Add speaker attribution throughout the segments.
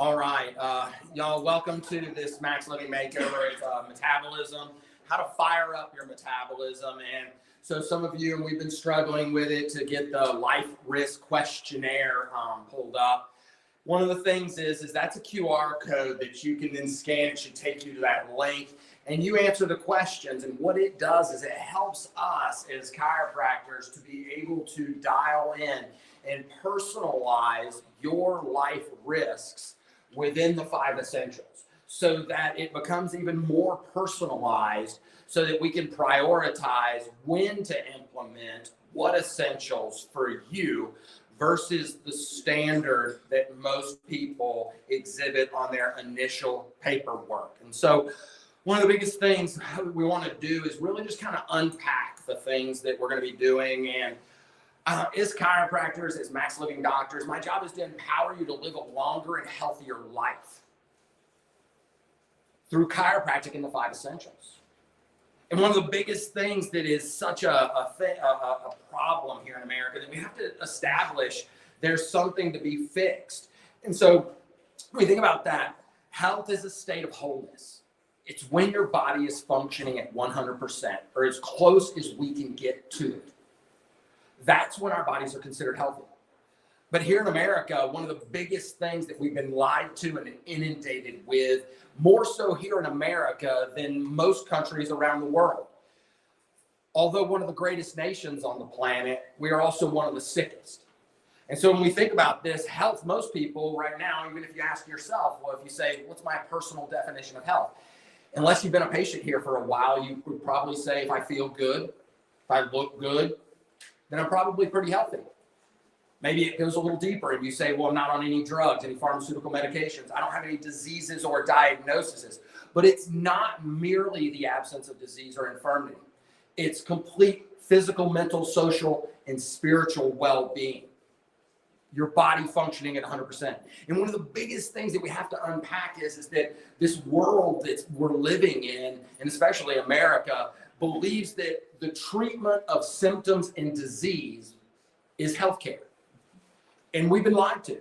Speaker 1: All right, y'all, welcome to this Max Living Makeover. It's metabolism, how to fire up your metabolism. And so some of you, and we've been struggling with it to get the life risk questionnaire pulled up. One of the things is that's a QR code that you can then scan. It should take you to that link and you answer the questions. And what it does is it helps us as chiropractors to be able to dial in and personalize your life risks within the 5 essentials so that it becomes even more personalized so that we can prioritize when to implement what essentials for you versus the standard that most people exhibit on their initial paperwork. And so one of the biggest things we want to do is really just kind of unpack the things that we're going to be doing. And as chiropractors, as Max Living doctors, my job is to empower you to live a longer and healthier life through chiropractic and the 5 essentials. And one of the biggest things that is such a problem here in America that we have to establish there's something to be fixed. And so when we think about that, health is a state of wholeness. It's when your body is functioning at 100% or as close as we can get to it. That's when our bodies are considered healthy. But here in America, one of the biggest things that we've been lied to and inundated with, more so here in America than most countries around the world. Although one of the greatest nations on the planet, we are also one of the sickest. And so when we think about this, health, most people right now, even if you ask yourself, well, if you say, what's my personal definition of health? Unless you've been a patient here for a while, you would probably say, if I feel good, if I look good, then I'm probably pretty healthy. Maybe it goes a little deeper and you say, well, I'm not on any drugs, any pharmaceutical medications. I don't have any diseases or diagnoses. But it's not merely the absence of disease or infirmity. It's complete physical, mental, social, and spiritual well-being. Your body functioning at 100%. And one of the biggest things that we have to unpack is that this world that we're living in, and especially America, believes that the treatment of symptoms and disease is healthcare. And we've been lied to.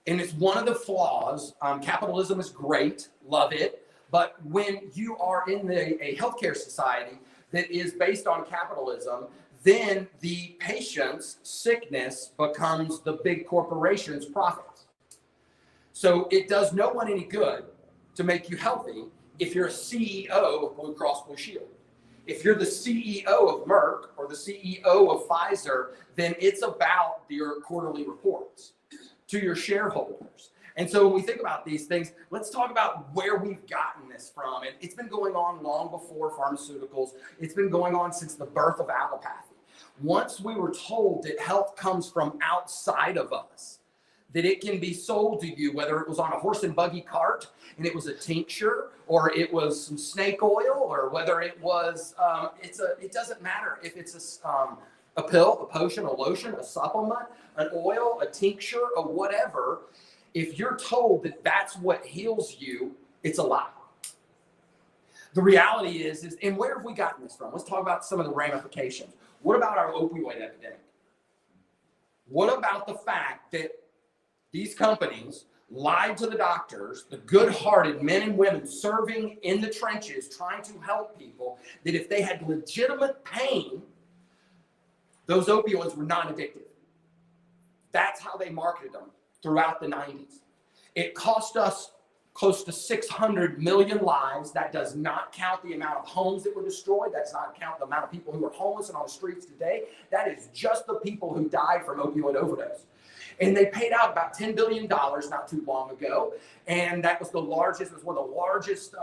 Speaker 1: And it's one of the flaws. Capitalism is great, love it. But when you are in a healthcare society that is based on capitalism, then the patient's sickness becomes the big corporation's profits. So it does no one any good to make you healthy if you're a CEO of Blue Cross Blue Shield. If you're the CEO of Merck or the CEO of Pfizer, then it's about your quarterly reports to your shareholders. And so when we think about these things, let's talk about where we've gotten this from. And it's been going on long before pharmaceuticals. It's been going on since the birth of allopathy. Once we were told that health comes from outside of us, that it can be sold to you, whether it was on a horse and buggy cart and it was a tincture, or it was some snake oil, or whether it was, it doesn't matter if it's a pill, a potion, a lotion, a supplement, an oil, a tincture, or whatever. If you're told that that's what heals you, it's a lie. The reality is, and where have we gotten this from? Let's talk about some of the ramifications. What about our opioid epidemic? What about the fact that these companies lied to the doctors, the good-hearted men and women serving in the trenches, trying to help people, that if they had legitimate pain, those opioids were non-addictive. That's how they marketed them throughout the 90s. It cost us close to 600 million lives. That does not count the amount of homes that were destroyed. That does not count the amount of people who are homeless and on the streets today. That is just the people who died from opioid overdose. And they paid out about $10 billion not too long ago. And that was one of the largest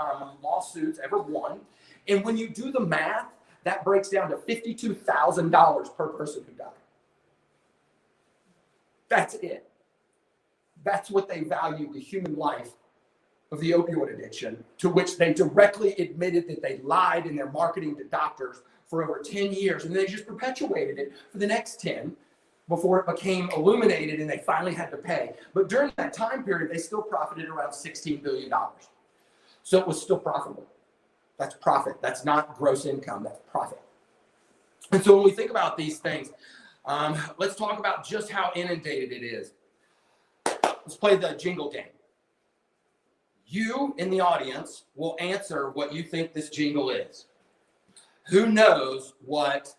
Speaker 1: lawsuits ever won. And when you do the math, that breaks down to $52,000 per person who died. That's it. That's what they value the human life of the opioid addiction, to which they directly admitted that they lied in their marketing to doctors for over 10 years. And they just perpetuated it for the next 10 before it became illuminated and they finally had to pay. But during that time period, they still profited around $16 billion. So it was still profitable. That's profit. That's not gross income. That's profit. And so when we think about these things, let's talk about just how inundated it is. let's play the jingle game. You in the audience will answer what you think this jingle is. Who knows what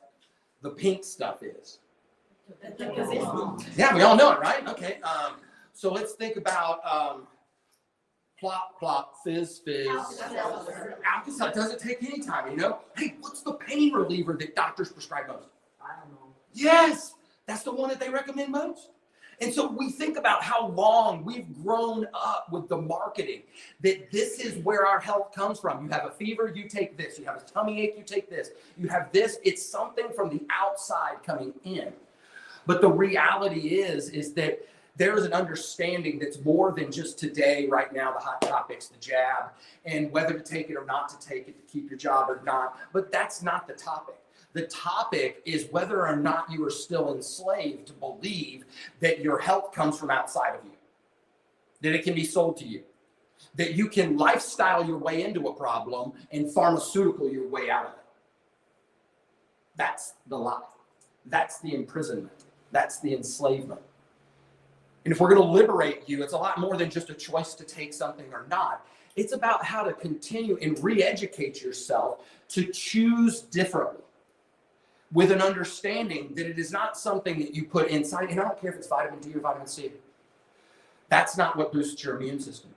Speaker 1: the pink stuff is? Yeah, we all know it, right? Okay. So let's think about plop, plop, fizz, fizz. Alka-Seltzer doesn't take any time, you know? Hey, what's the pain reliever that doctors prescribe most?
Speaker 2: I don't know.
Speaker 1: Yes, that's the one that they recommend most. And so we think about how long we've grown up with the marketing, that this is where our health comes from. You have a fever, you take this. You have a tummy ache, you take this. You have this. It's something from the outside coming in. But the reality is that there's an understanding that's more than just today, right now, the hot topics, the jab, and whether to take it or not to take it, to keep your job or not. But that's not the topic. The topic is whether or not you are still enslaved to believe that your health comes from outside of you, that it can be sold to you, that you can lifestyle your way into a problem and pharmaceutical your way out of it. That's the lie. That's the imprisonment. That's the enslavement. And if we're going to liberate you, it's a lot more than just a choice to take something or not. It's about how to continue and re-educate yourself to choose differently, with an understanding that it is not something that you put inside. And I don't care if it's vitamin D or vitamin C. That's not what boosts your immune system.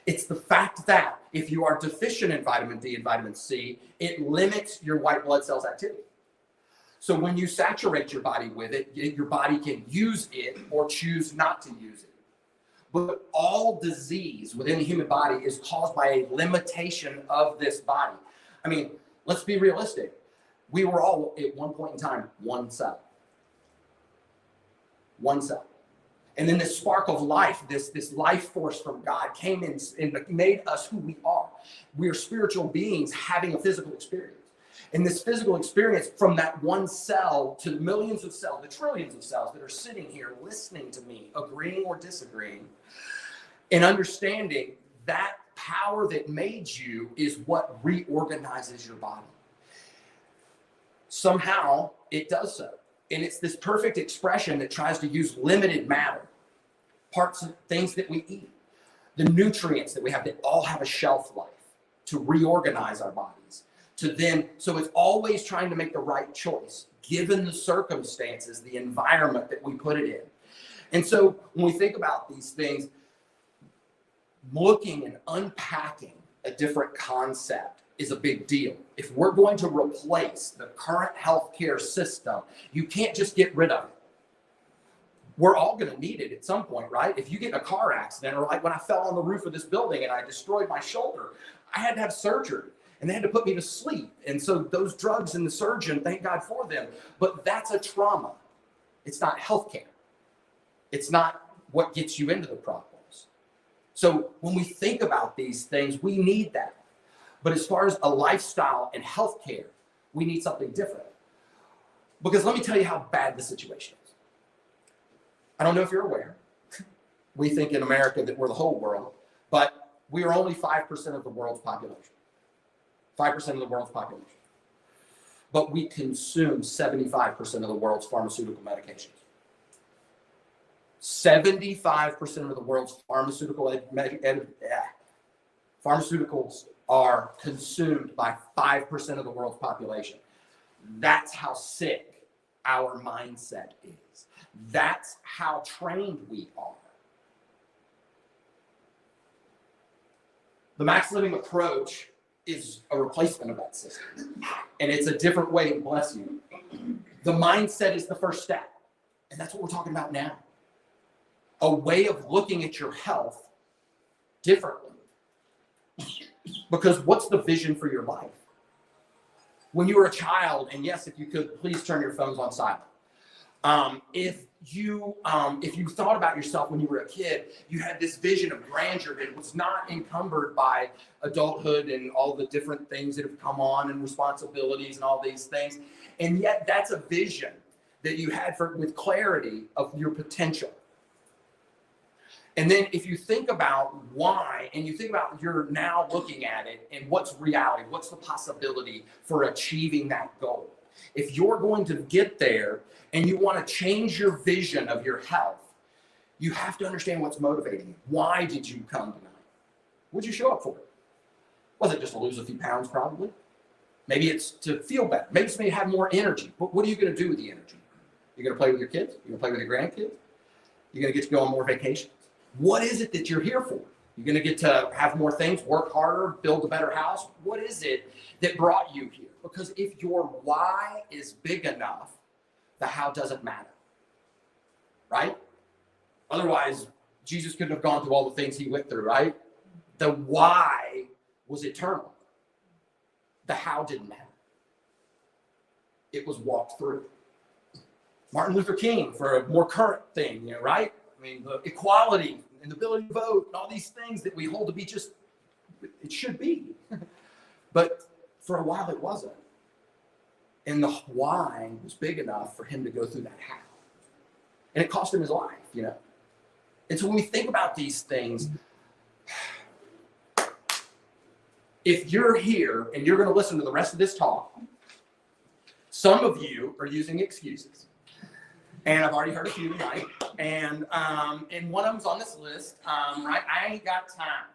Speaker 1: It's the fact that if you are deficient in vitamin D and vitamin C, it limits your white blood cells activity. So when you saturate your body with it, your body can use it or choose not to use it. But all disease within the human body is caused by a limitation of this body. I mean, let's be realistic. We were all, at one point in time, one cell. One cell. And then this spark of life, this life force from God came in and made us who we are. We are spiritual beings having a physical experience. And this physical experience, from that one cell to the millions of cells, the trillions of cells that are sitting here listening to me, agreeing or disagreeing, and understanding that power that made you is what reorganizes your body. Somehow it does so. And it's this perfect expression that tries to use limited matter, parts of things that we eat, the nutrients that we have that all have a shelf life, to reorganize our bodies. So it's always trying to make the right choice, given the circumstances, the environment that we put it in. And so when we think about these things, looking and unpacking a different concept is a big deal. If we're going to replace the current healthcare system, you can't just get rid of it. We're all going to need it at some point, right? If you get in a car accident, or like when I fell on the roof of this building and I destroyed my shoulder, I had to have surgery. And they had to put me to sleep. And so those drugs and the surgeon, thank God for them. But that's a trauma. It's not healthcare. It's not what gets you into the problems. So when we think about these things, we need that. But as far as a lifestyle and healthcare, we need something different. Because let me tell you how bad the situation is. I don't know if you're aware. We think in America that we're the whole world, but we are only 5% of the world's population. 5% of the world's population. But we consume 75% of the world's pharmaceutical medications. 75% of the world's pharmaceuticals are consumed by 5% of the world's population. That's how sick our mindset is. That's how trained we are. The max living approach is a replacement of that system. And it's a different way, bless you. The mindset is the first step. And that's what we're talking about now. A way of looking at your health differently. Because what's the vision for your life? When you were a child, and yes, if you could, please turn your phones on silent. If you thought about yourself when you were a kid, you had this vision of grandeur that was not encumbered by adulthood and all the different things that have come on and responsibilities and all these things. And yet that's a vision that you had with clarity of your potential. And then if you think about why, and you think about you're now looking at it and what's reality, what's the possibility for achieving that goal? If you're going to get there and you want to change your vision of your health, You have to understand what's motivating you. Why did you come tonight? What did you show up for? Was it just to lose a few pounds, probably? Maybe it's to feel better. Maybe it's maybe have more energy. But what are you going to do with the energy? You're going to play with your kids? You're going to play with your grandkids? You're going to get to go on more vacations? What is it that you're here for? You're going to get to have more things, work harder, build a better house? What is it that brought you here? Because if your why is big enough, the how doesn't matter, right? Otherwise, Jesus couldn't have gone through all the things he went through, right? The why was eternal. The how didn't matter. It was walked through. Martin Luther King, for a more current thing, right? I mean, the equality and the ability to vote and all these things that we hold to be just, it should be. But for a while it wasn't. And the why was big enough for him to go through that how. And it cost him his life, And so when we think about these things, if you're here and you're going to listen to the rest of this talk, some of you are using excuses. And I've already heard a few tonight. And one of them's on this list, right? I ain't got time,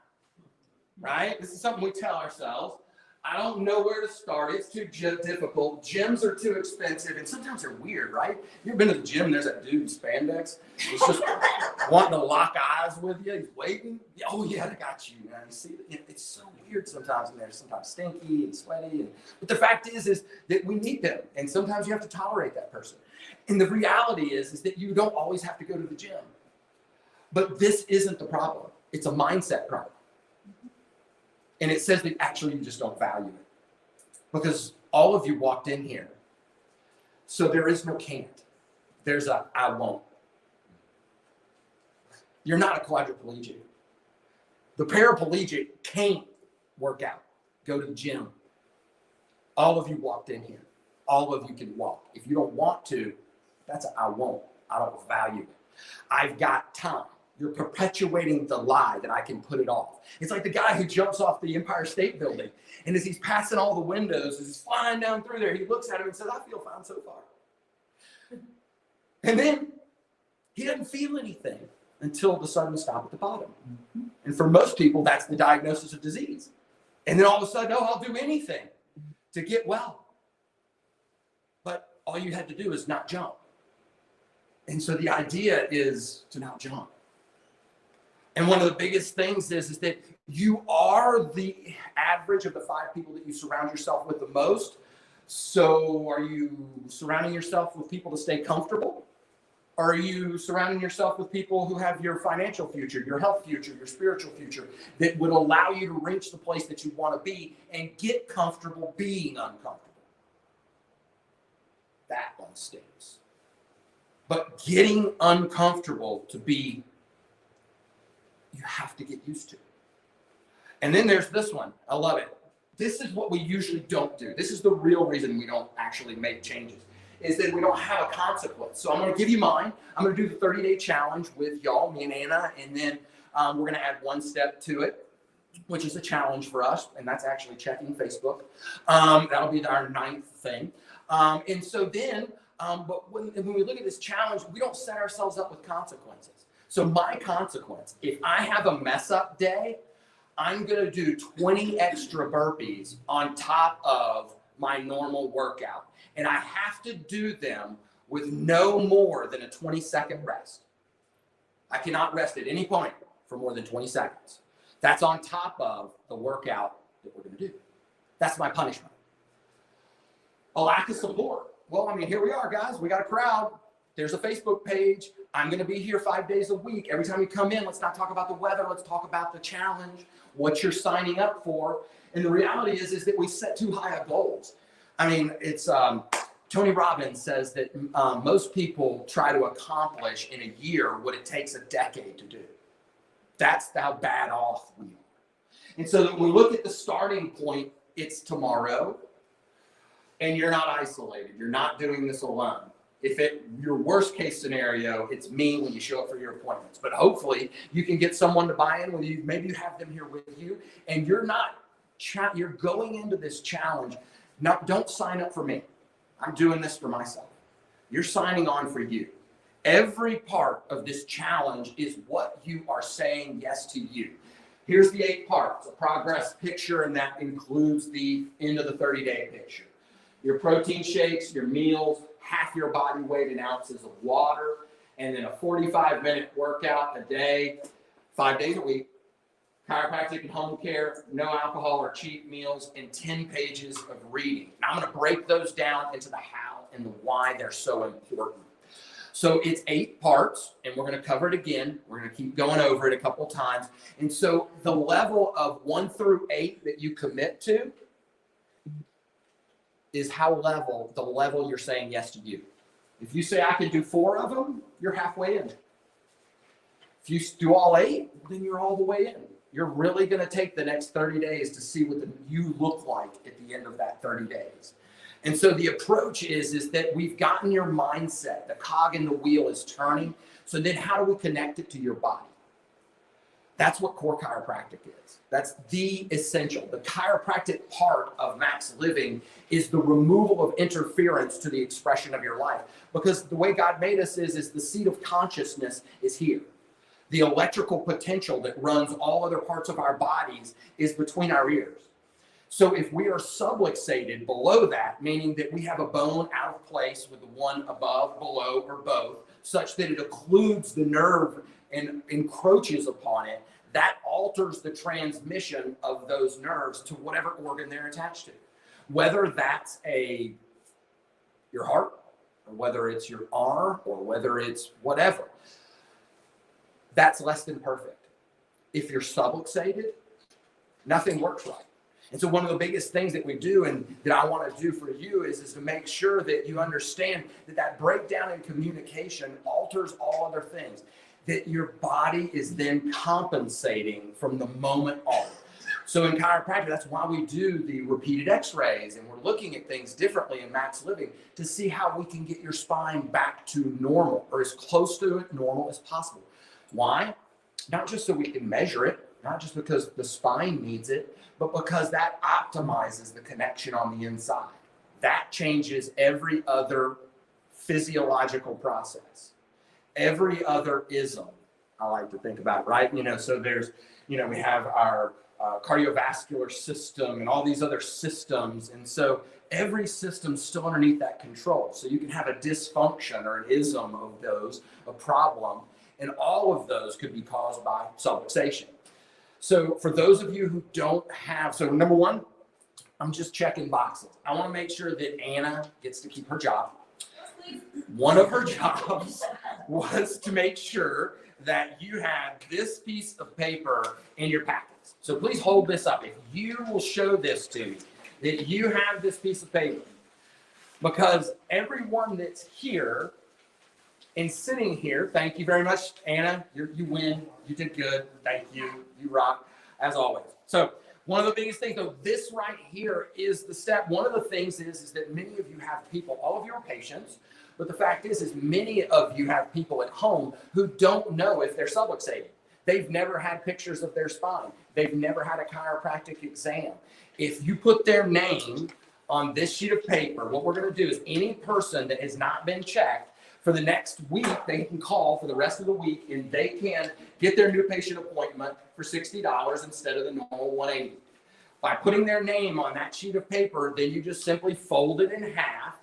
Speaker 1: right? This is something we tell ourselves. I don't know where to start. It's too difficult. Gyms are too expensive. And sometimes they're weird, right? You ever been to the gym and there's that dude in spandex? He's just wanting to lock eyes with you. He's waiting. Oh, yeah, I got you, man. You see, it's so weird sometimes in there. Sometimes stinky and sweaty. But the fact is that we need them. And sometimes you have to tolerate that person. And the reality is that you don't always have to go to the gym. But this isn't the problem. It's a mindset problem. And it says that actually you just don't value it. Because all of you walked in here. So there is no can't. There's a I won't. You're not a quadriplegic. The paraplegic can't work out, go to the gym. All of you walked in here. All of you can walk. If you don't want to, that's a I won't. I don't value it. I've got time. You're perpetuating the lie that I can put it off. It's like the guy who jumps off the Empire State Building, and as he's passing all the windows, as he's flying down through there, he looks at him and says, I feel fine so far. And then he doesn't feel anything until the sudden stop at the bottom. And for most people, that's the diagnosis of disease. And then all of a sudden, I'll do anything to get well. But all you had to do is not jump. And so the idea is to not jump. And one of the biggest things is that you are the average of the 5 people that you surround yourself with the most. So are you surrounding yourself with people to stay comfortable? Or are you surrounding yourself with people who have your financial future, your health future, your spiritual future that would allow you to reach the place that you want to be and get comfortable being uncomfortable? That one stings. But getting uncomfortable to be, you have to get used to. And then there's this one. I love it. This is what we usually don't do. This is the real reason we don't actually make changes, is that we don't have a consequence. So I'm going to give you mine. I'm going to do the 30-day challenge with y'all, me and Anna, and then we're going to add one step to it, which is a challenge for us, and that's actually checking Facebook. That'll be our 9th thing. And so then, but when we look at this challenge, we don't set ourselves up with consequences. So my consequence, if I have a mess up day, I'm going to do 20 extra burpees on top of my normal workout. And I have to do them with no more than a 20-second rest. I cannot rest at any point for more than 20 seconds. That's on top of the workout that we're going to do. That's my punishment. A lack of support. Well, I mean, here we are, guys. We got a crowd. There's a Facebook page. I'm going to be here 5 days a week. Every time you come in, let's not talk about the weather. Let's talk about the challenge, what you're signing up for. And the reality is that we set too high of goals. I mean, it's Tony Robbins says that most people try to accomplish in a year what it takes a decade to do. That's how bad off we are. And so when we look at the starting point, it's tomorrow. And you're not isolated. You're not doing this alone. If your worst case scenario, it's me when you show up for your appointments. But hopefully you can get someone to buy in with you. Maybe you have them here with you. And you're going into this challenge. Don't sign up for me. I'm doing this for myself. You're signing on for you. Every part of this challenge is what you are saying yes to you. Here's the 8 parts, a progress picture, and that includes the end of the 30-day picture. Your protein shakes, your meals, half your body weight in ounces of water, and then a 45-minute workout a day, 5 days a week, chiropractic and home care, no alcohol or cheap meals, and 10 pages of reading. Now I'm going to break those down into the how and the why they're so important. So it's 8 parts, and we're going to cover it again. We're going to keep going over it a couple times. And so the level of 1 through 8 that you commit to is the level you're saying yes to you. If you say I can do 4 of them, you're halfway in. If you do all 8, then you're all the way in. You're really going to take the next 30 days to see what you look like at the end of that 30 days. And so the approach is that we've gotten your mindset, the cog in the wheel is turning. So then how do we connect it to your body? That's what core chiropractic is. That's the essential. The chiropractic part of max living is the removal of interference to the expression of your life. Because the way God made us is the seat of consciousness is here. The electrical potential that runs all other parts of our bodies is between our ears. So if we are subluxated below that, meaning that we have a bone out of place with the one above, below, or both, such that it occludes the nerve and encroaches upon it, that alters the transmission of those nerves to whatever organ they're attached to. Whether that's your heart, or whether it's your arm, or whether it's whatever, that's less than perfect. If you're subluxated, nothing works right. And so one of the biggest things that we do and that I want to do for you is to make sure that you understand that breakdown in communication alters all other things, that your body is then compensating from the moment on. So in chiropractic, that's why we do the repeated x-rays, and we're looking at things differently in max living to see how we can get your spine back to normal, or as close to normal as possible. Why? Not just so we can measure it, not just because the spine needs it, but because that optimizes the connection on the inside. That changes every other physiological process, every other ism, I like to think about, right? So there's, we have our cardiovascular system and all these other systems. And so every system's still underneath that control. So you can have a dysfunction or an ism of those, a problem, and all of those could be caused by subluxation. So for those of you who don't have, so number one, I'm just checking boxes. I want to make sure that Anna gets to keep her job. One of her jobs was to make sure that you had this piece of paper in your packets. So please hold this up. If you will show this to me, that you have this piece of paper, because everyone that's here and sitting here, thank you very much, Anna. You win. You did good. Thank you. You rock, as always. So one of the biggest things, though, this right here is the step. One of the things is that many of you have people, all of you are patients, but the fact is many of you have people at home who don't know if they're subluxated. They've never had pictures of their spine. They've never had a chiropractic exam. If you put their name on this sheet of paper, what we're going to do is any person that has not been checked, for the next week, they can call for the rest of the week, and they can get their new patient appointment for $60 instead of the normal $180. By putting their name on that sheet of paper, then you just simply fold it in half.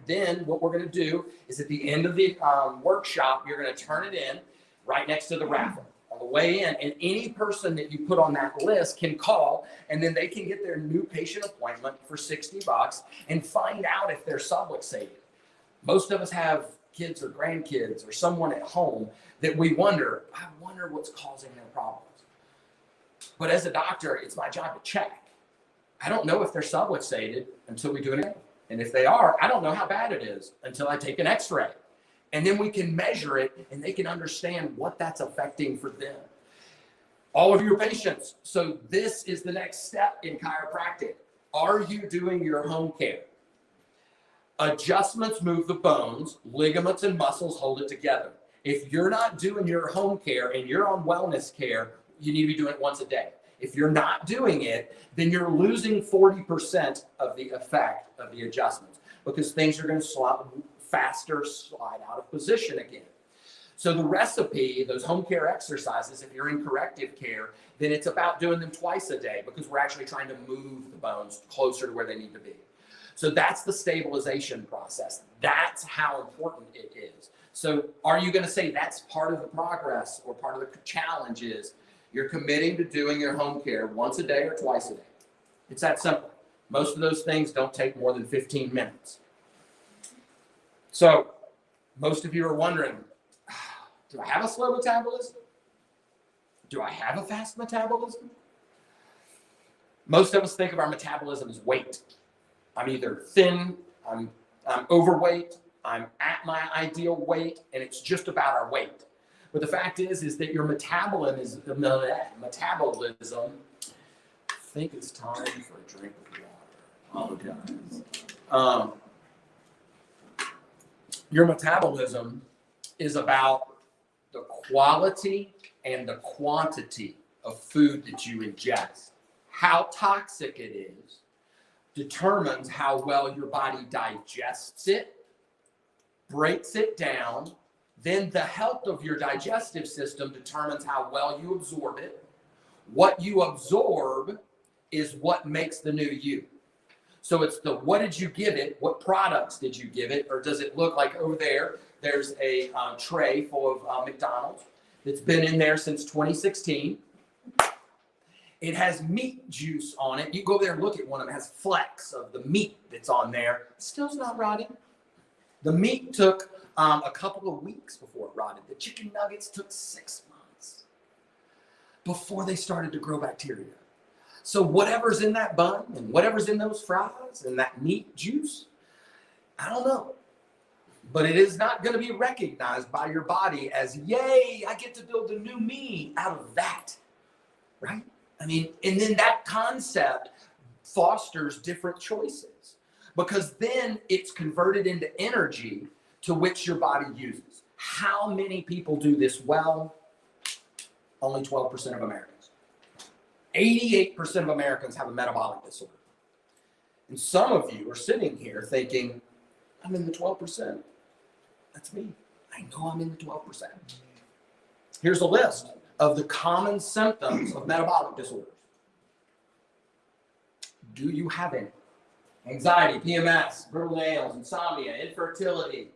Speaker 1: Then what we're going to do is at the end of the workshop, you're going to turn it in right next to the raffle on the way in. And any person that you put on that list can call, and then they can get their new patient appointment for $60 and find out if they're subluxated. Most of us have kids or grandkids or someone at home that we wonder what's causing their problems. But as a doctor, it's my job to check. I don't know if they're subluxated until we do an x-ray. And if they are, I don't know how bad it is until I take an x-ray. And then we can measure it, and they can understand what that's affecting for them. All of your patients. So this is the next step in chiropractic. Are you doing your home care? Adjustments move the bones, ligaments and muscles hold it together. If you're not doing your home care and you're on wellness care, you need to be doing it once a day. If you're not doing it, then you're losing 40% of the effect of the adjustments, because things are going to faster slide out of position again. So the recipe, those home care exercises, if you're in corrective care, then it's about doing them twice a day because we're actually trying to move the bones closer to where they need to be. So that's the stabilization process. That's how important it is. So are you going to say that's part of the progress or part of the challenge is you're committing to doing your home care once a day or twice a day? It's that simple. Most of those things don't take more than 15 minutes. So most of you are wondering, do I have a slow metabolism? Do I have a fast metabolism? Most of us think of our metabolism as weight. I'm either thin, I'm overweight, I'm at my ideal weight, and it's just about our weight. But the fact is that your metabolism, I think it's time for a drink of water. Oh, guys. Your metabolism is about the quality and the quantity of food that you ingest. How toxic it is determines how well your body digests it, breaks it down. Then the health of your digestive system determines how well you absorb it. What you absorb is what makes the new you. So it's the what did you give it, what products did you give it, or does it look like over there, there's a tray full of McDonald's that's been in there since 2016. It has meat juice on it. You go over there and look at one of them, it has flecks of the meat that's on there. Still's not rotting. The meat took a couple of weeks before it rotted. The chicken nuggets took 6 months before they started to grow bacteria. So whatever's in that bun and whatever's in those fries and that meat juice, I don't know. But it is not going to be recognized by your body as, yay, I get to build a new me out of that, right? I mean, and then that concept fosters different choices because then it's converted into energy to which your body uses. How many people do this well? Only 12% of Americans. 88% of Americans have a metabolic disorder. And some of you are sitting here thinking, I'm in the 12%. That's me. I know I'm in the 12%. Here's a list of the common symptoms of metabolic disorders. Do you have any? Anxiety, PMS, brittle nails, insomnia, infertility.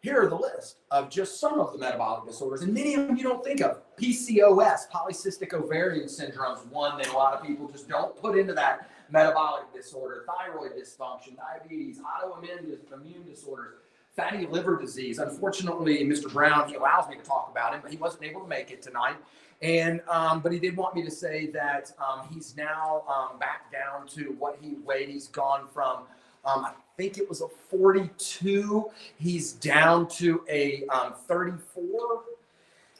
Speaker 1: Here are the list of just some of the metabolic disorders, and many of them you don't think of. PCOS, polycystic ovarian syndrome, is one that a lot of people just don't put into that metabolic disorder. Thyroid dysfunction, diabetes, autoimmune disorders, fatty liver disease. Unfortunately, Mr. Brown, he allows me to talk about him, but he wasn't able to make it tonight. And but he did want me to say that he's now back down to what he weighed. He's gone from I think it was a 42. He's down to a 34,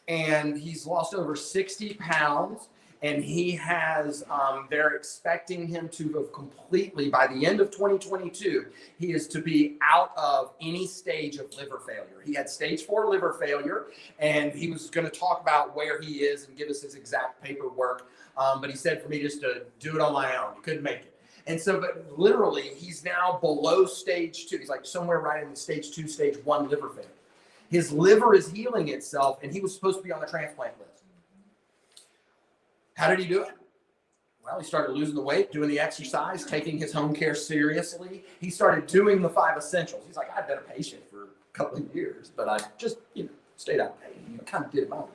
Speaker 1: and he's lost over 60 pounds. And he has, they're expecting him to have completely, by the end of 2022, he is to be out of any stage of liver failure. He had stage 4 liver failure, and he was going to talk about where he is and give us his exact paperwork. But he said for me just to do it on my own. He couldn't make it. And so, but literally, he's now below stage 2. He's like somewhere right in the stage 2, stage 1 liver failure. His liver is healing itself, and he was supposed to be on the transplant list. How did he do it? Well, he started losing the weight, doing the exercise, taking his home care seriously. He started doing the 5 essentials. He's like, I've been a patient for a couple of years, but I just, stayed out and kind of did it my way.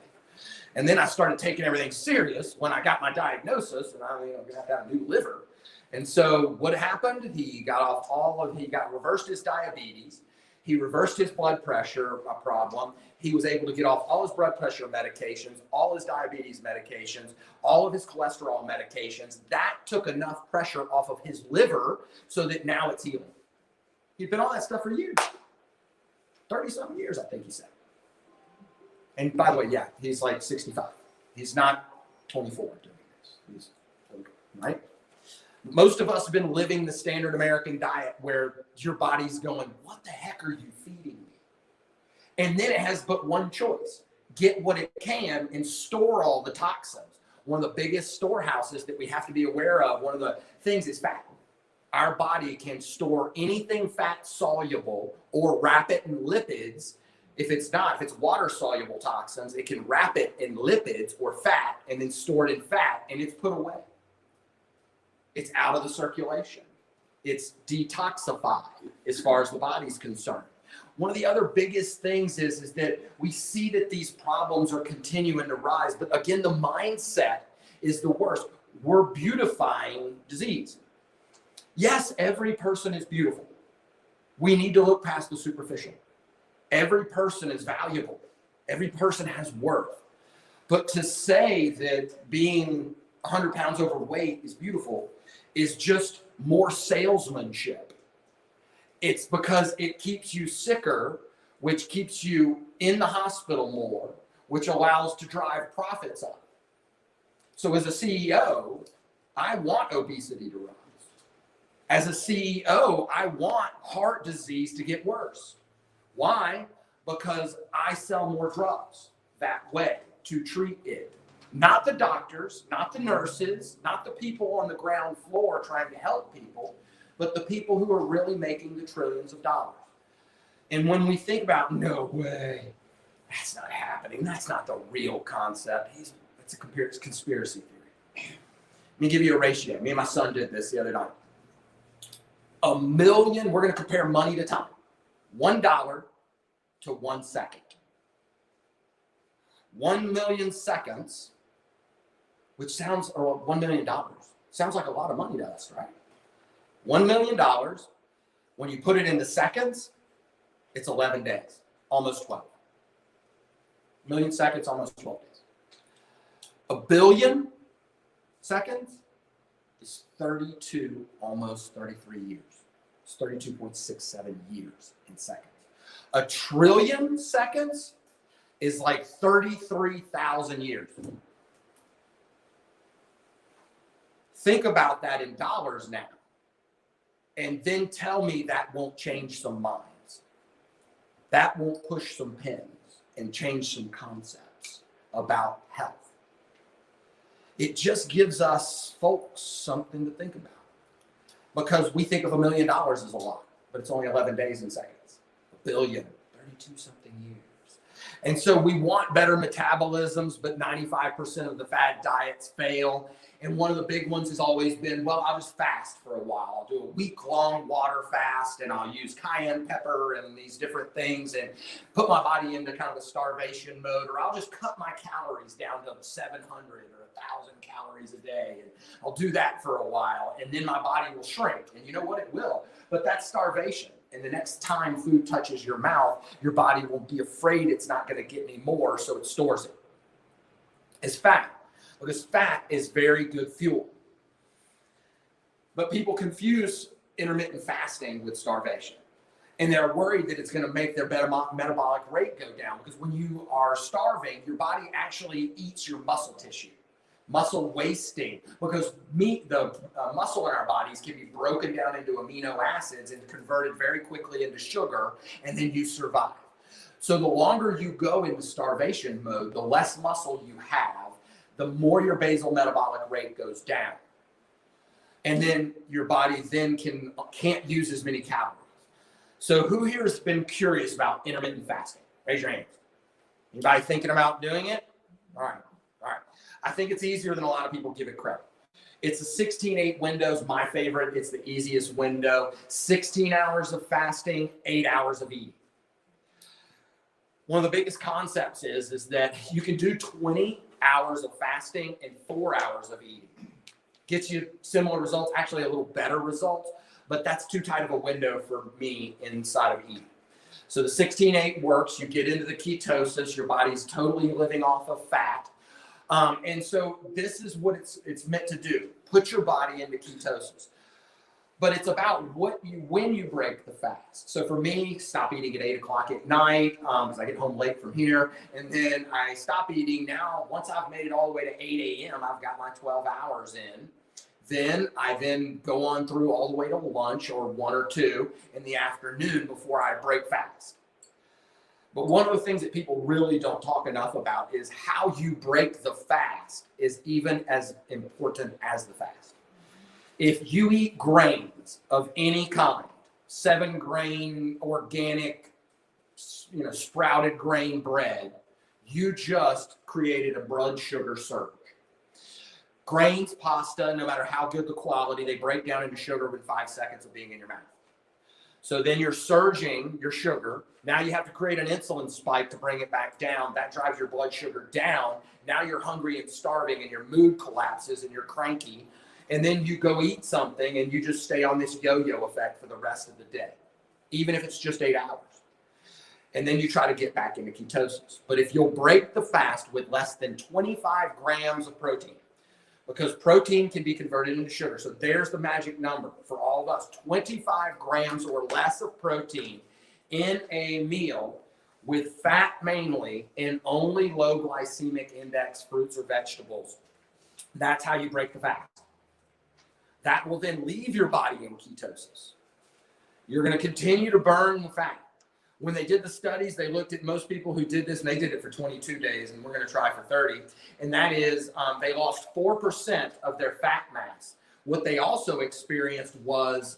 Speaker 1: And then I started taking everything serious when I got my diagnosis, and I going to have a new liver. And so what happened? He got reversed his diabetes. He reversed his blood pressure problem. He was able to get off all his blood pressure medications, all his diabetes medications, all of his cholesterol medications. That took enough pressure off of his liver so that now it's healing. He'd been on that stuff for years. 30-something years, I think he said. And by the way, yeah, he's like 65. He's not 24 doing this. He's older, right? Most of us have been living the standard American diet where your body's going, what the heck are you feeding me? And then it has but one choice. Get what it can and store all the toxins. One of the biggest storehouses that we have to be aware of, one of the things is fat. our body can store anything fat soluble or wrap it in lipids. If it's water soluble toxins, it can wrap it in lipids or fat and then store it in fat, and it's put away. It's out of the circulation. It's detoxified as far as the body's concerned. One of the other biggest things is that we see that these problems are continuing to rise. But again, the mindset is the worst. We're beautifying disease. Yes, every person is beautiful. We need to look past the superficial. Every person is valuable. Every person has worth. But to say that being 100 pounds overweight is beautiful is just more salesmanship. It's because it keeps you sicker, which keeps you in the hospital more, which allows to drive profits up. So as a CEO, I want obesity to rise. As a CEO, I want heart disease to get worse. Why? Because I sell more drugs that way to treat it. Not the doctors, not the nurses, not the people on the ground floor trying to help people, but the people who are really making the trillions of dollars. And when we think about, no way, that's not happening, that's not the real concept, it's a conspiracy theory. Let me give you a ratio. Me and my son did this the other night. $1 million, we're going to compare money to time. $1 to 1 second. 1 million seconds, which sounds, or $1 million, sounds like a lot of money to us, right? $1 million, when you put it into seconds, it's 11 days, almost 12. 1 million seconds, almost 12 days. 1 billion seconds is 32, almost 33 years. It's 32.67 years in seconds. 1 trillion seconds is like 33,000 years. Think about that in dollars now. And then tell me that won't change some minds. That won't push some pins and change some concepts about health. It just gives us folks something to think about. Because we think of $1 million as a lot, but it's only 11 days and seconds. 1 billion, 32 something years. And so we want better metabolisms, but 95% of the fad diets fail. And one of the big ones has always been, well, I'll just fast for a while. I'll do a week-long water fast, and I'll use cayenne pepper and these different things and put my body into kind of a starvation mode, or I'll just cut my calories down to 700 or 1,000 calories a day. And I'll do that for a while, and then my body will shrink. And you know what? It will. But that's starvation. And the next time food touches your mouth, your body will be afraid it's not going to get any more, so it stores it. It's fat. Because fat is very good fuel. But people confuse intermittent fasting with starvation. And they're worried that it's going to make their metabolic rate go down. Because when you are starving, your body actually eats your muscle tissue. Muscle wasting. Because the muscle in our bodies can be broken down into amino acids and converted very quickly into sugar, and then you survive. So the longer you go into starvation mode, the less muscle you have, the more your basal metabolic rate goes down. And then your body then can't use as many calories. So who here has been curious about intermittent fasting? Raise your hands. Anybody thinking about doing it? All right. I think it's easier than a lot of people give it credit. It's a 16-8 window is my favorite. It's the easiest window. 16 hours of fasting, 8 hours of eating. One of the biggest concepts is that you can do 20 hours of fasting and 4 hours of eating. Gets you similar results, actually a little better results, but that's too tight of a window for me inside of eating. So the 16-8 works. You get into the ketosis. Your body's totally living off of fat. And so this is what it's meant to do. Put your body into ketosis. But it's about when you break the fast. So for me, stop eating at 8 o'clock at night because I get home late from here. And then I stop eating. Now, once I've made it all the way to 8 a.m., I've got my 12 hours in. Then I go on through all the way to lunch or 1 or 2 in the afternoon before I break fast. But one of the things that people really don't talk enough about is how you break the fast is even as important as the fast. If you eat grains of any kind, 7-grain organic, sprouted grain bread, you just created a blood sugar surge. Grains, pasta, no matter how good the quality, they break down into sugar within 5 seconds of being in your mouth. So then you're surging your sugar. Now you have to create an insulin spike to bring it back down. That drives your blood sugar down. Now you're hungry and starving and your mood collapses and you're cranky. And then you go eat something and you just stay on this yo-yo effect for the rest of the day, even if it's just 8 hours. And then you try to get back into ketosis. But if you'll break the fast with less than 25 grams of protein, because protein can be converted into sugar. So there's the magic number for all of us, 25 grams or less of protein in a meal with fat mainly and only low glycemic index fruits or vegetables. That's how you break the fast. That will then leave your body in ketosis. You're going to continue to burn the fat. When they did the studies, they looked at most people who did this, and they did it for 22 days, and we're going to try for 30. And that is, they lost 4% of their fat mass. What they also experienced was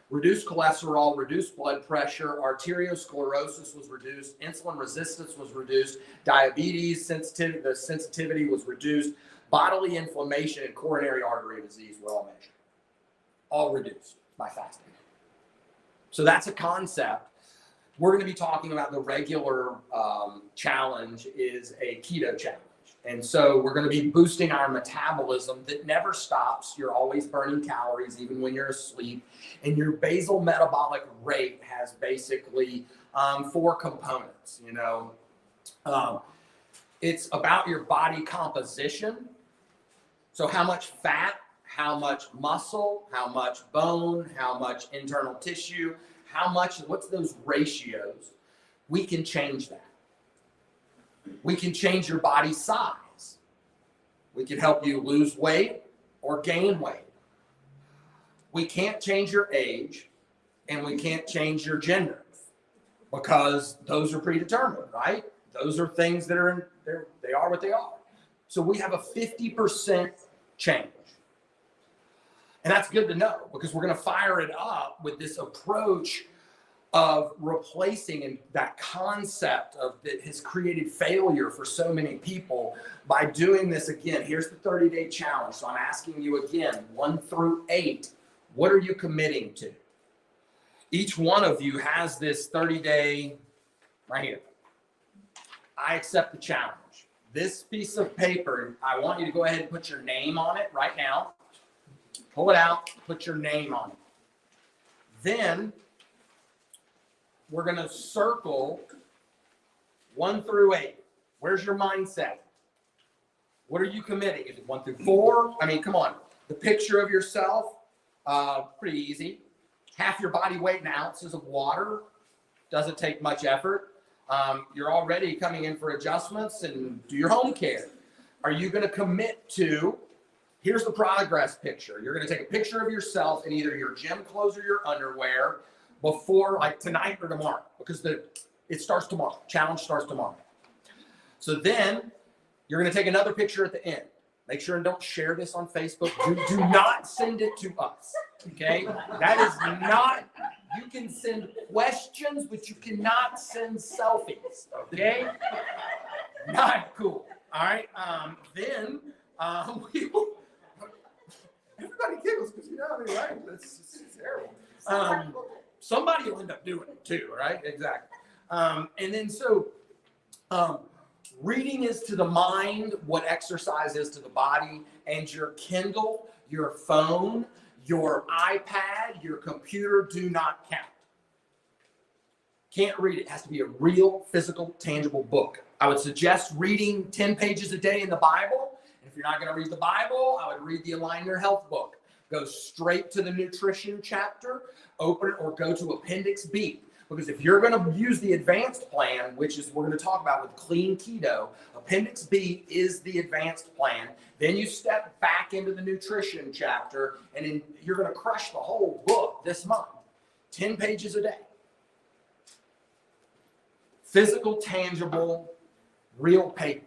Speaker 1: reduced cholesterol, reduced blood pressure, arteriosclerosis was reduced, insulin resistance was reduced, diabetes the sensitivity was reduced, bodily inflammation and coronary artery disease were all measured, all reduced by fasting. So that's a concept. We're going to be talking about the regular challenge is a keto challenge. And so we're going to be boosting our metabolism that never stops. You're always burning calories, even when you're asleep. And your basal metabolic rate has basically 4 components. It's about your body composition. So how much fat, how much muscle, how much bone, how much internal tissue, what's those ratios? We can change that. We can change your body size. We can help you lose weight or gain weight. We can't change your age and we can't change your gender because those are predetermined, right? Those are things that are they are what they are. So we have a 50% change. And that's good to know because we're going to fire it up with this approach of replacing and that concept of that has created failure for so many people by doing this again. Here's the 30-day challenge. So I'm asking you again, 1 through 8, what are you committing to? Each one of you has this 30-day right here. I accept the challenge. This piece of paper, I want you to go ahead and put your name on it right now. Pull it out, put your name on it. Then we're going to circle 1 through 8. Where's your mindset? What are you committing? Is it 1 through 4? I mean, come on. The picture of yourself, pretty easy. Half your body weight in ounces of water. Doesn't take much effort. You're already coming in for adjustments and do your home care. Are you going to commit to, here's the progress picture. You're going to take a picture of yourself in either your gym clothes or your underwear before like tonight or tomorrow, because it starts tomorrow. Challenge starts tomorrow. So then you're going to take another picture at the end. Make sure and don't share this on Facebook. Do not send it to us. Okay? That is not, you can send questions, but you cannot send selfies. Okay? Not cool. All right. Then we will, everybody giggles because you know what I mean, right? It's terrible. Somebody will end up doing it too, right? Exactly. And then so reading is to the mind what exercise is to the body, and your Kindle, your phone, your iPad, your computer do not count. Can't read it. It has to be a real, physical, tangible book. I would suggest reading 10 pages a day in the Bible. And if you're not going to read the Bible, I would read the Align Your Health book. Go straight to the nutrition chapter, open it, or go to Appendix B. Because if you're going to use the advanced plan, which is we're going to talk about with clean keto, Appendix B is the advanced plan. Then you step back into the nutrition chapter, and you're going to crush the whole book this month. 10 pages a day. Physical, tangible, real paper,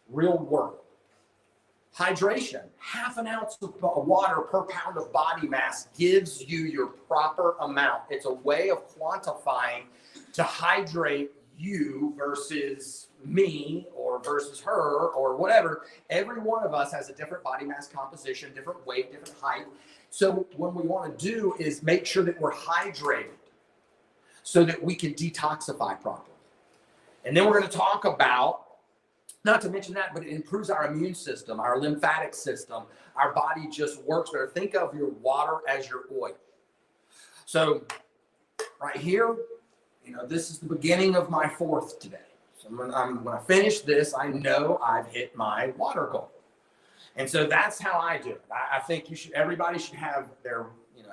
Speaker 1: real work. Hydration, 1/2 ounce of water per pound of body mass gives you your proper amount. It's a way of quantifying to hydrate you versus me or versus her or whatever. Every one of us has a different body mass composition, different weight, different height. So what we want to do is make sure that we're hydrated so that we can detoxify properly. And then we're going to talk about, not to mention that, but it improves our immune system, our lymphatic system. Our body just works better. Think of your water as your oil. So right here, this is the beginning of my 4th today. So when I finish this, I know I've hit my water goal. And so that's how I do it. I think everybody should have their,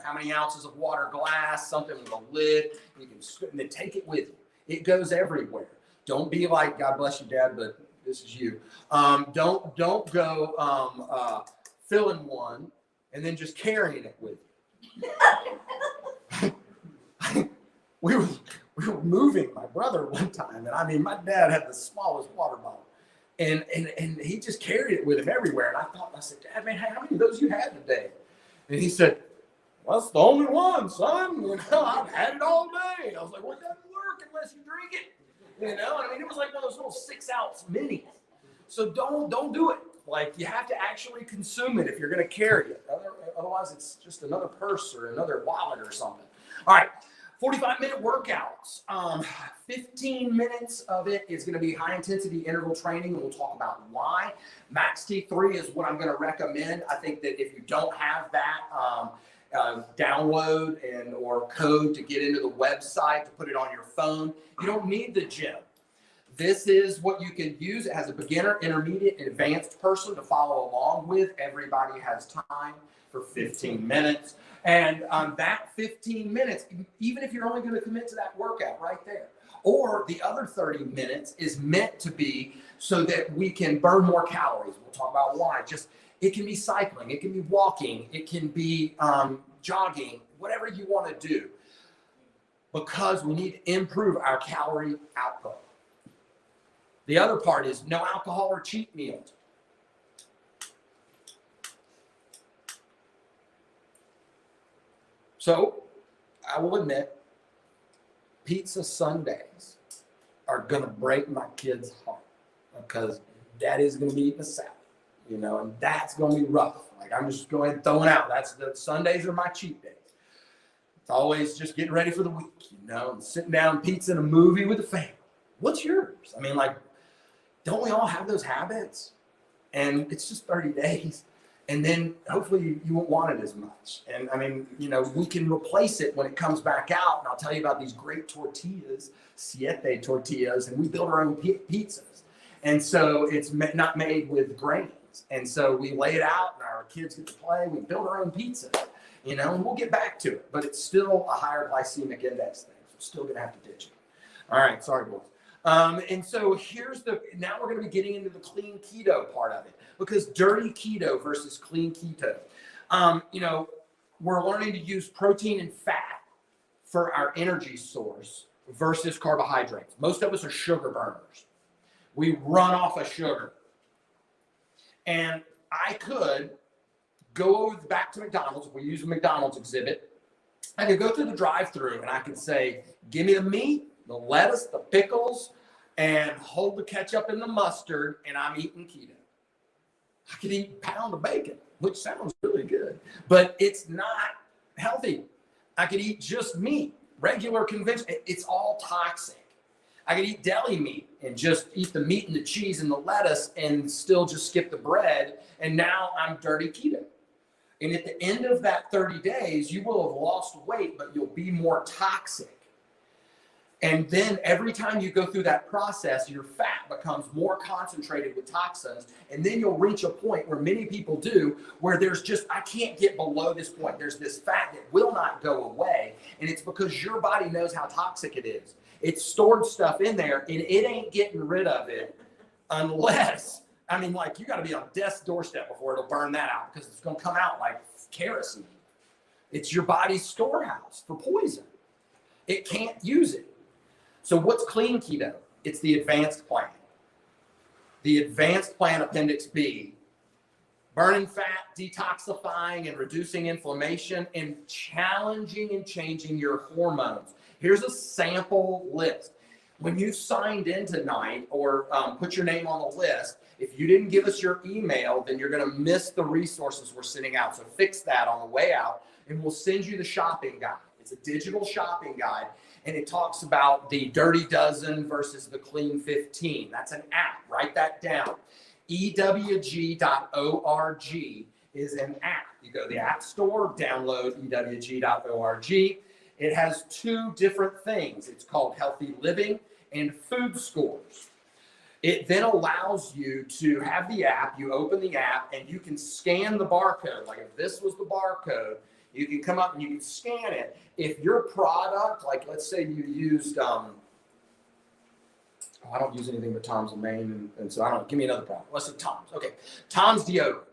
Speaker 1: how many ounces of water glass, something with a lid. You can and then take it with you. It goes everywhere. Don't be like, God bless you, Dad, but this is you. Don't go filling one and then just carrying it with you. We were moving my brother one time, and my dad had the smallest water bottle, and he just carried it with him everywhere. And I said, Dad, man, how many of those you had today? And he said, well, that's the only one, son. I've had it all day. I was like, well, it doesn't work unless you drink it. It was like one of those little 6-ounce minis. So don't do it. Like, you have to actually consume it if you're going to carry it. Otherwise, it's just another purse or another wallet or something. All right, 45-minute workouts. 15 minutes of it is going to be high-intensity interval training, and we'll talk about why. Max T3 is what I'm going to recommend. I think that if you don't have that, download or code to get into the website, to put it on your phone, you don't need the gym. This is what you can use. It has a beginner, intermediate, and advanced person to follow along with. Everybody has time for 15 minutes. And that 15 minutes, even if you're only going to commit to that workout right there, or the other 30 minutes is meant to be so that we can burn more calories. We'll talk about why. It can be cycling, it can be walking, it can be jogging, whatever you want to do, because we need to improve our calorie output. The other part is no alcohol or cheat meals. So I will admit, pizza Sundays are going to break my kid's heart because Daddy's going to be eating a salad, and that's going to be rough. Like, I'm just going to throw it out. Sundays are my cheat days. It's always just getting ready for the week, and sitting down, pizza and a movie with the family. What's yours? Don't we all have those habits? And it's just 30 days. And then hopefully you won't want it as much. And we can replace it when it comes back out. And I'll tell you about these great tortillas, siete tortillas, and we build our own pizzas. And so it's not made with grains. And so we lay it out and our kids get to play. We build our own pizza, and we'll get back to it. But it's still a higher glycemic index thing. So we're still going to have to ditch it. All right. Sorry, boys. And so now we're going to be getting into the clean keto part of it, because dirty keto versus clean keto, we're learning to use protein and fat for our energy source versus carbohydrates. Most of us are sugar burners. We run off of sugar. And I could go back to McDonald's. We use a McDonald's exhibit. I could go through the drive-thru and I could say, give me the meat, the lettuce, the pickles, and hold the ketchup and the mustard, and I'm eating keto. I could eat a pound of bacon, which sounds really good, but it's not healthy. I could eat just meat, regular conventional. It's all toxic. I could eat deli meat and just eat the meat and the cheese and the lettuce and still just skip the bread, and now I'm dirty keto. And at the end of that 30 days, you will have lost weight, but you'll be more toxic. And then every time you go through that process, your fat becomes more concentrated with toxins. And then you'll reach a point where many people do, where I can't get below this point. There's this fat that will not go away. And it's because your body knows how toxic it is. It's stored stuff in there, and it ain't getting rid of it unless, you got to be on death's doorstep before it'll burn that out, because it's going to come out like kerosene. It's your body's storehouse for poison. It can't use it. So what's clean keto? It's the advanced plan. The advanced plan, Appendix B, Burning fat, detoxifying and reducing inflammation, and challenging and changing your hormones. Here's a sample list. When you signed in tonight or put your name on the list, if you didn't give us your email, then you're going to miss the resources we're sending out. So fix that on the way out, and we'll send you the shopping guide. It's a digital shopping guide, and it talks about the Dirty Dozen versus the Clean 15. That's an app. Write that down. EWG.org is an app. You go to the App Store, download EWG.org. It has two different things. It's called Healthy Living and Food Scores. It then allows you to have the app. You open the app and you can scan the barcode. Like if this was the barcode, you can come up and you can scan it. If your product, like let's say you used, I don't use anything but Tom's of Maine, and so I don't, give me another product. Let's say Tom's. Okay, Tom's deodorant.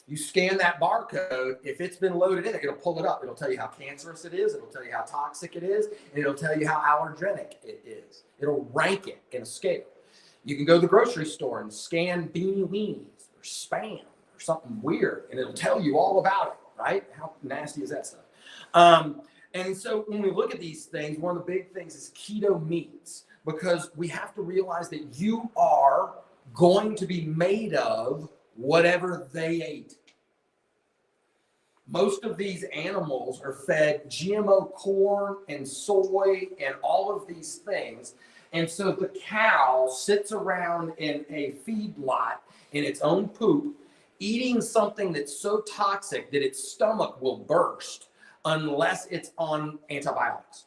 Speaker 1: You scan that barcode. If it's been loaded in, it'll pull it up. It'll tell you how cancerous it is. It'll tell you how toxic it is. And it'll tell you how allergenic it is. It'll rank it in a scale. You can go to the grocery store and scan beanie weenies or Spam or something weird, and it'll tell you all about it, right? How nasty is that stuff? And so when we look at these things, one of the big things is keto meats, because we have to realize that you are going to be made of whatever they ate. Most of these animals are fed GMO corn and soy and all of these things. And so the cow sits around in a feedlot in its own poop, eating something that's so toxic that its stomach will burst unless it's on antibiotics.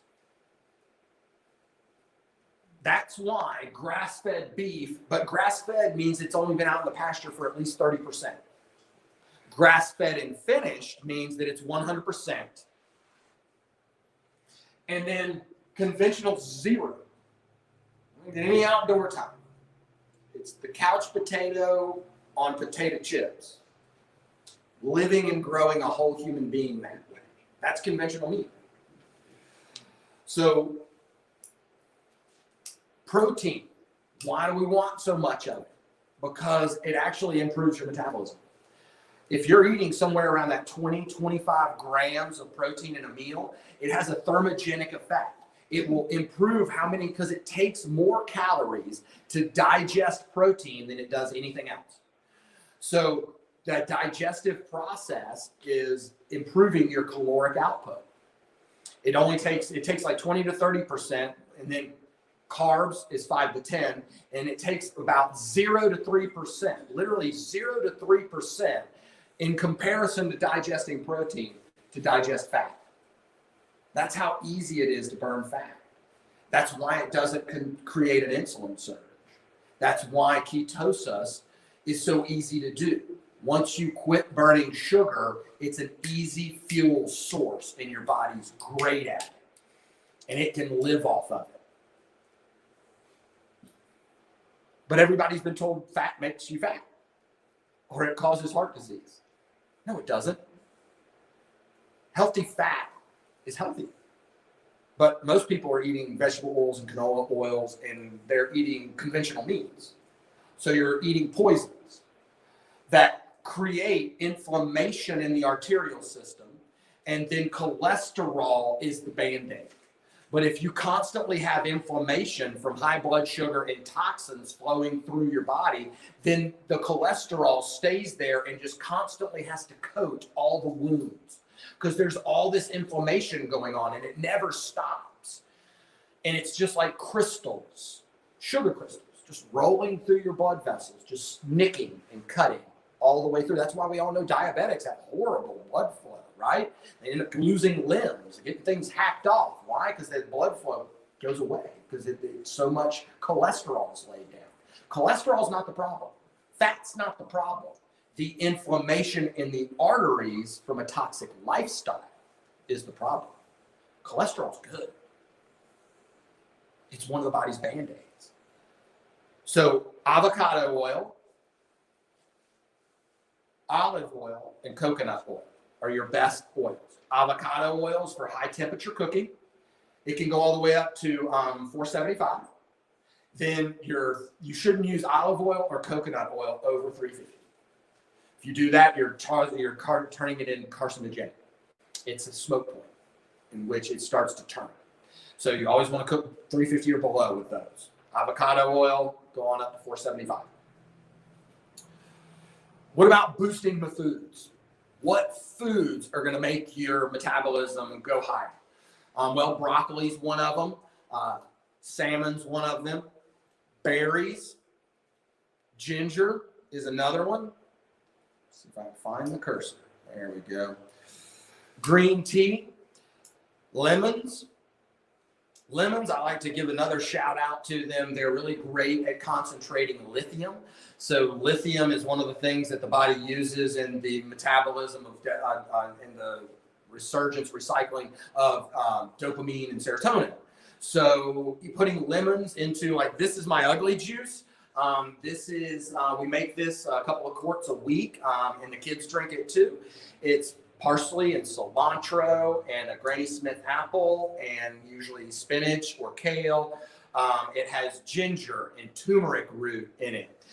Speaker 1: That's why grass-fed beef, but grass-fed means it's only been out in the pasture for at least 30%. Grass-fed and finished means that it's 100%. And then conventional, zero. Any outdoor time. It's the couch potato on potato chips. Living and growing a whole human being that way. That's conventional meat. So, protein. Why do we want so much of it? Because it actually improves your metabolism. If you're eating somewhere around that 20, 25 grams of protein in a meal, it has a thermogenic effect. It will improve how many, because it takes more calories to digest protein than it does anything else. So that digestive process is improving your caloric output. It takes like 20 to 30%, and then carbs is 5 to 10, and it takes about 0 to 3%, literally 0 to 3% in comparison to digesting protein to digest fat. That's how easy it is to burn fat. That's why it doesn't create an insulin surge. That's why ketosis is so easy to do. Once you quit burning sugar, it's an easy fuel source, and your body's great at it. And it can live off of it. But everybody's been told fat makes you fat, or it causes heart disease. No, it doesn't. Healthy fat is healthy. But most people are eating vegetable oils and canola oils, and they're eating conventional meats. So you're eating poisons that create inflammation in the arterial system, and then cholesterol is the Band-Aid. But if you constantly have inflammation from high blood sugar and toxins flowing through your body, then the cholesterol stays there and just constantly has to coat all the wounds, because there's all this inflammation going on and it never stops. And it's just like crystals, sugar crystals, just rolling through your blood vessels, just nicking and cutting all the way through. That's why we all know diabetics have horrible blood flow, right? They end up losing limbs, getting things hacked off. Why? Because the blood flow goes away, because so much cholesterol is laid down. Cholesterol is not the problem. Fat's not the problem. The inflammation in the arteries from a toxic lifestyle is the problem. Cholesterol's good. It's one of the body's Band-Aids. So avocado oil, olive oil, and coconut oil are your best oils. Avocado oils for high temperature cooking. It can go all the way up to 475. Then you shouldn't use olive oil or coconut oil over 350. If you do that, you're turning it in carcinogenic. It's a smoke point in which it starts to turn. So you always want to cook 350 or below with those. Avocado oil, go on up to 475. What about boosting the foods? What foods are going to make your metabolism go higher? Well, broccoli's one of them. Salmon's one of them. Berries. Ginger is another one. Let's see if I can find the cursor. There we go. Green tea. Lemons. Lemons, I like to give another shout out to them. They're really great at concentrating lithium. So lithium is one of the things that the body uses in the metabolism of, in the recycling of dopamine and serotonin. So you're putting lemons into, like, this is my ugly juice. This is, we make this a couple of quarts a week, and the kids drink it too. It's parsley and cilantro and a Granny Smith apple and usually spinach or kale. It has ginger and turmeric root in it.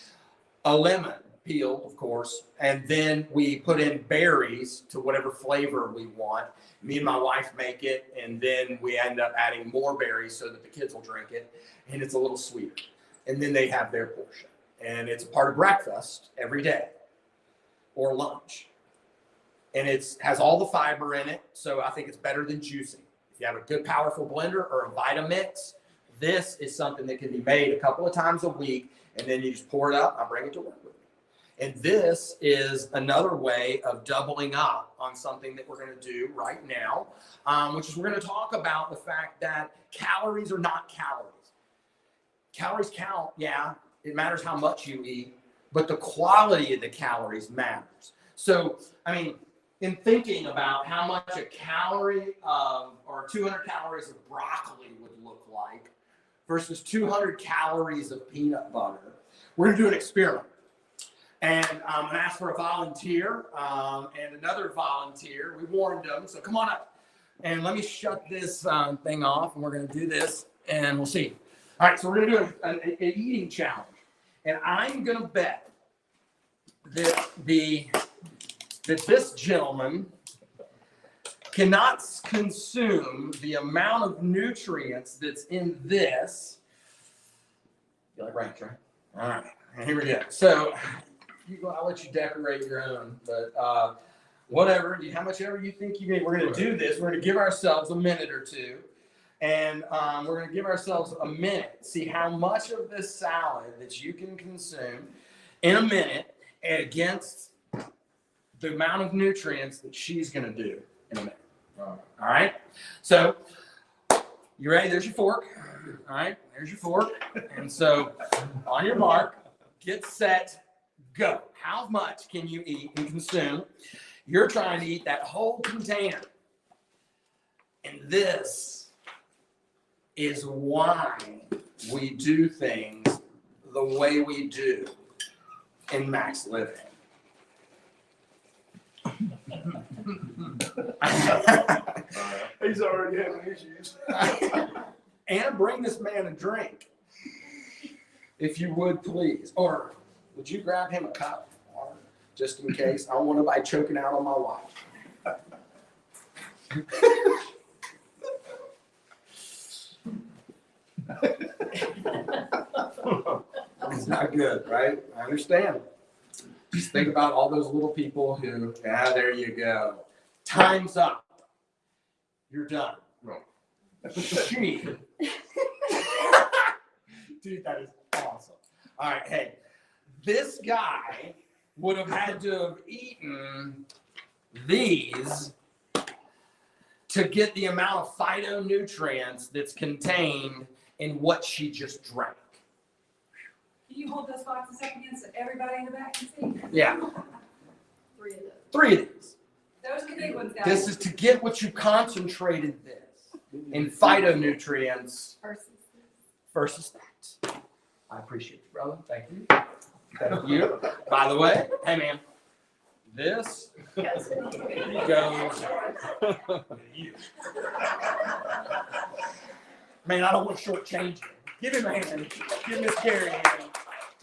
Speaker 1: A lemon peeled, of course, and then we put in berries to whatever flavor we want. Me and my wife make it, and then we end up adding more berries so that the kids will drink it, and it's a little sweeter. And then they have their portion. And it's a part of breakfast every day or lunch. And it has all the fiber in it, so I think it's better than juicing. If you have a good, powerful blender or a Vitamix, this is something that can be made a couple of times a week, and then you just pour it up. I bring it to work with me. And this is another way of doubling up on something that we're going to do right now, which is we're going to talk about the fact that calories are not calories. Calories count, yeah. It matters how much you eat, but the quality of the calories matters. So, I mean, in thinking about how much a calorie of, or 200 calories of broccoli would look like versus 200 calories of peanut butter, we're going to do an experiment. And I'm going to ask for a volunteer and another volunteer. We warned them, so come on up. And let me shut this thing off, and we're going to do this, and we'll see. All right, so we're going to do an eating challenge. And I'm going to bet that this gentleman cannot consume the amount of nutrients that's in this. You like ranch, right? All right, and here we go. So I'll let you decorate your own, but whatever, how much ever you think you need. We're going to do this. We're going to give ourselves a minute or two, and we're going to give ourselves a minute. See how much of this salad that you can consume in a minute against the amount of nutrients that she's going to do in a minute. All right? So, you ready? There's your fork. All right? There's your fork. And so, on your mark, get set, go. How much can you eat and consume? You're trying to eat that whole container. And this is why we do things the way we do in Max Living.
Speaker 2: He's already having issues.
Speaker 1: And bring this man a drink, if you would, please. Or would you grab him a cup of water, just in case? I don't want nobody choking out on my wife. It's not good, right? I understand. Just think about all those little people who, there you go. Time's up. You're done.
Speaker 2: Right.
Speaker 1: She. Dude, that is awesome. All right, hey, this guy would have had to have eaten these to get the amount of phytonutrients that's contained in what she just drank.
Speaker 3: Can you hold those boxes up again so everybody in the back can see?
Speaker 1: Yeah.
Speaker 3: 3 of those.
Speaker 1: 3 of these.
Speaker 3: Those are the big ones, guys.
Speaker 1: This is to get what you concentrated this in phytonutrients versus that. I appreciate you, brother. Thank you. Thank you. By the way, hey, man, this goes to you. Man, I don't want to shortchange you. Give him a hand. Give Miss Carrie a hand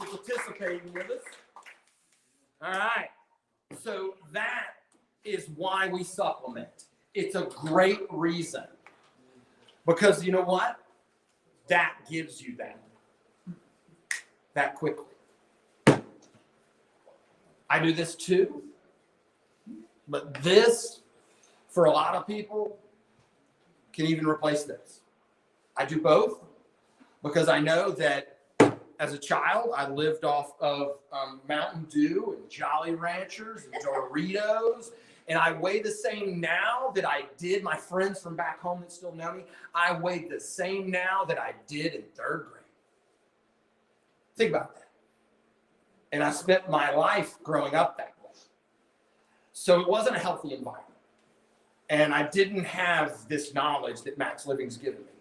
Speaker 1: to participating with us. All right. so that is why we supplement. It's a great reason. Because you know what? That gives you that quickly. I do this too. But this, for a lot of people, can even replace this. I do both because I know that as a child, I lived off of Mountain Dew and Jolly Ranchers and Doritos. And I weigh the same now that I did. My friends from back home that still know me, I weigh the same now that I did in 3rd grade. Think about that. And I spent my life growing up that way. So it wasn't a healthy environment. And I didn't have this knowledge that Max Living's given me.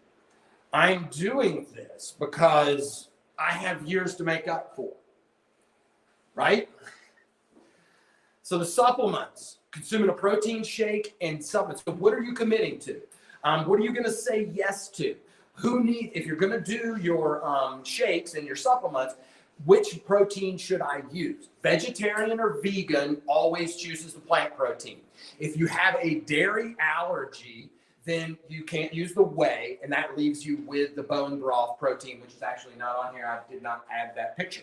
Speaker 1: I'm doing this because I have years to make up for. Right? So the supplements, consuming a protein shake and supplements. So what are you committing to? What are you going to say yes to? If you're going to do your shakes and your supplements, which protein should I use? Vegetarian or vegan always chooses the plant protein. If you have a dairy allergy, then you can't use the whey, and that leaves you with the bone broth protein, which is actually not on here. I did not add that picture.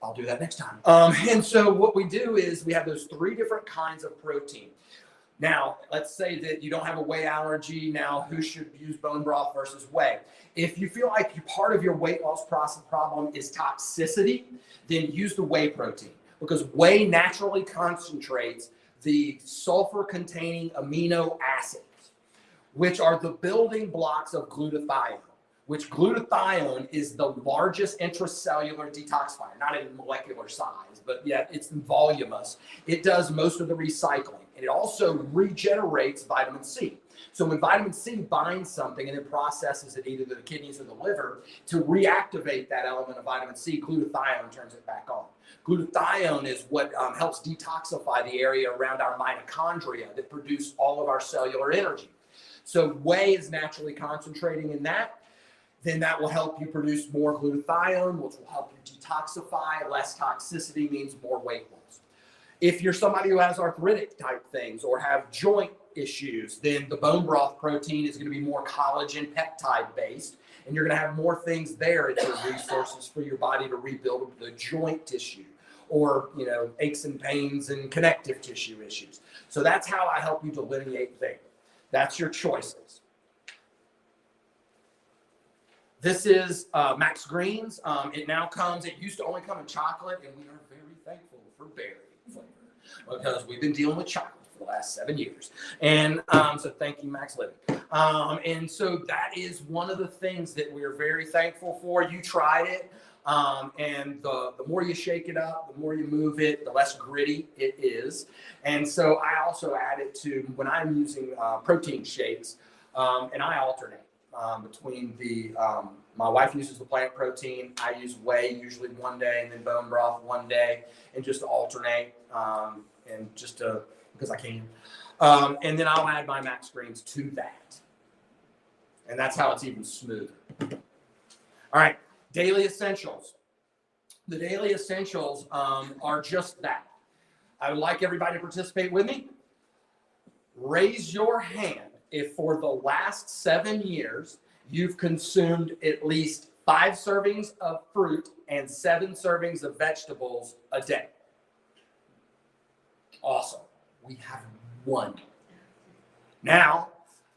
Speaker 1: I'll do that next time. And so what we do is we have those 3 different kinds of protein. Now, let's say that you don't have a whey allergy. Now, who should use bone broth versus whey? If you feel like part of your weight loss process problem is toxicity, then use the whey protein because whey naturally concentrates the sulfur-containing amino acids, which are the building blocks of glutathione, which glutathione is the largest intracellular detoxifier, not in molecular size, but yet it's voluminous. It does most of the recycling, and it also regenerates vitamin C. So when vitamin C binds something and then processes it either to the kidneys or the liver to reactivate that element of vitamin C, glutathione turns it back on. Glutathione is what helps detoxify the area around our mitochondria that produce all of our cellular energy. So whey is naturally concentrating in that. Then that will help you produce more glutathione, which will help you detoxify. Less toxicity means more weight loss. If you're somebody who has arthritic type things or have joint issues, then the bone broth protein is going to be more collagen peptide based, and you're going to have more things there at your resources for your body to rebuild the joint tissue or, aches and pains and connective tissue issues. So that's how I help you delineate there. That's your choices. This is Max Greens. It now comes, it used to only come in chocolate, and we are very thankful for berry flavor because we've been dealing with chocolate for the last 7 years. And so thank you, Max Living. And so that is one of the things that we're very thankful for. You tried it. And the more you shake it up, the more you move it, the less gritty it is. And so I also add it to when I'm using protein shakes, and I alternate between my wife uses the plant protein. I use whey usually one day and then bone broth one day, and just to alternate and just because I can. And then I'll add my Max Greens to that. And that's how it's even smoother. All right. Daily essentials. The daily essentials are just that. I would like everybody to participate with me. Raise your hand if for the last 7 years you've consumed at least 5 servings of fruit and 7 servings of vegetables a day. Awesome. We have 1. Now,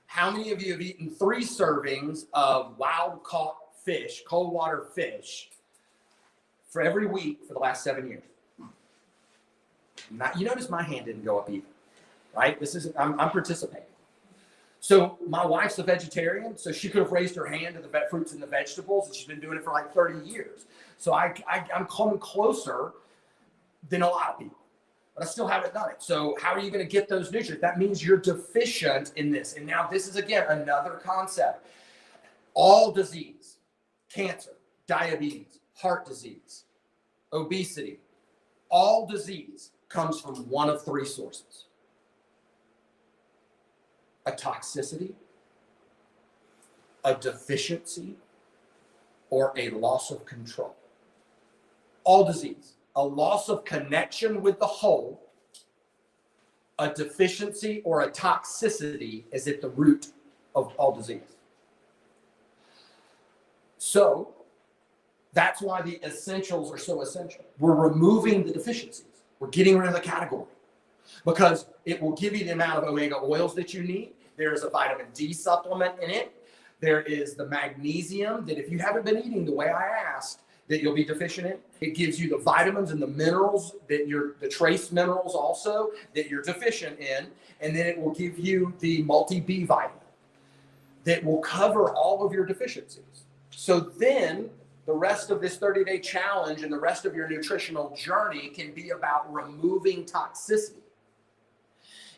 Speaker 1: how many of you have eaten 3 servings of wild caught fish, cold water fish, for every week for the last 7 years? You notice my hand didn't go up either, right? I'm participating. So my wife's a vegetarian, so she could have raised her hand to the fruits and the vegetables, and she's been doing it for like 30 years. So I'm coming closer than a lot of people, but I still haven't done it. So how are you going to get those nutrients? That means you're deficient in this. And now this is, again, another concept. All disease, cancer, diabetes, heart disease, obesity, all disease comes from one of 3 sources: a toxicity, a deficiency, or a loss of control. All disease, a loss of connection with the whole, A deficiency or a toxicity is at the root of all disease. So that's why the essentials are so essential. We're removing the deficiencies. We're getting rid of the category because it will give you the amount of omega oils that you need. There's a vitamin D supplement in it. There is the magnesium that if you haven't been eating the way I asked, that you'll be deficient in. It gives you the vitamins and the minerals the trace minerals also that you're deficient in. And then it will give you the multi-B vitamin that will cover all of your deficiencies. So then the rest of this 30-day challenge and the rest of your nutritional journey can be about removing toxicity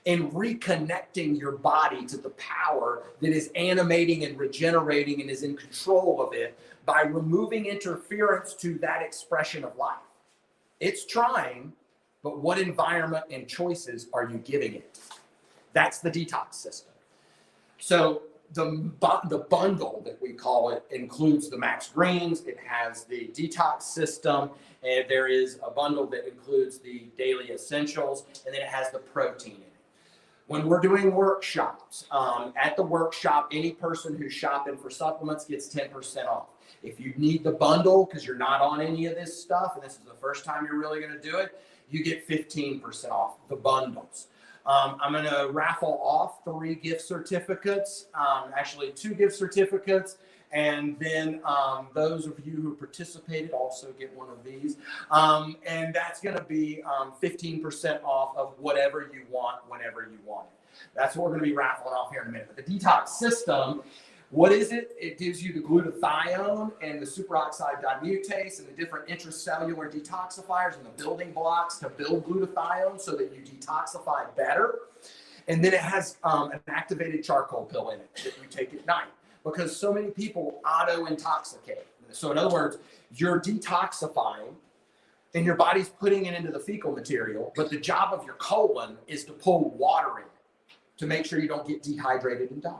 Speaker 1: and reconnecting your body to the power that is animating and regenerating and is in control of it by removing interference to that expression of life. It's trying, but what environment and choices are you giving it? That's the detox system. So the bundle that we call it includes the Max Greens. It has the detox system, and there is a bundle that includes the daily essentials, and then it has the protein in it. When we're doing workshops, at the workshop, any person who's shopping for supplements gets 10% off. If you need the bundle because you're not on any of this stuff, and this is the first time you're really going to do it, you get 15% off the bundles. I'm going to raffle off 3 gift certificates, actually 2 gift certificates, and then those of you who participated also get one of these. And that's going to be 15% off of whatever you want, whenever you want it. That's what we're going to be raffling off here in a minute. But the detox system, what is it? It gives you the glutathione and the superoxide dimutase and the different intracellular detoxifiers and the building blocks to build glutathione so that you detoxify better. And then it has an activated charcoal pill in it that you take at night because so many people auto-intoxicate. So in other words, you're detoxifying and your body's putting it into the fecal material, but the job of your colon is to pull water in to make sure you don't get dehydrated and die.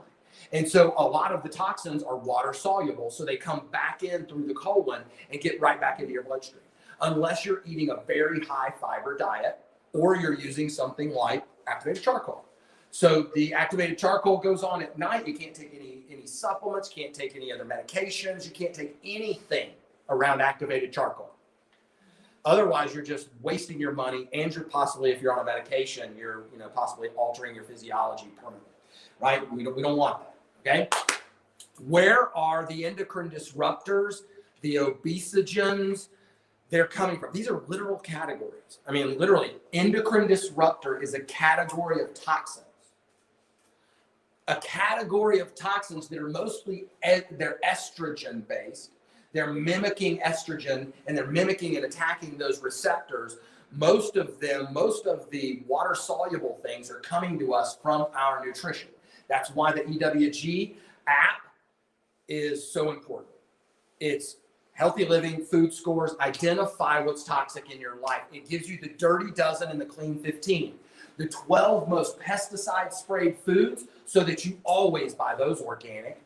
Speaker 1: And so a lot of the toxins are water soluble, so they come back in through the colon and get right back into your bloodstream. Unless you're eating a very high fiber diet or you're using something like activated charcoal. So the activated charcoal goes on at night. You can't take any supplements, can't take any other medications, you can't take anything around activated charcoal. Otherwise, you're just wasting your money, and you're possibly, if you're on a medication, you're possibly altering your physiology permanently, right? We don't want that. Okay, where are the endocrine disruptors, the obesogens? They're coming from. These are literal categories. I mean, literally, endocrine disruptor is a category of toxins. A category of toxins that are mostly, they're estrogen based. They're mimicking estrogen and they're mimicking and attacking those receptors. Most of the water soluble things are coming to us from our nutrition. That's why the EWG app is so important. It's healthy living, food scores, identify what's toxic in your life. It gives you the dirty dozen and the clean 15, the 12 most pesticide sprayed foods so that you always buy those organic.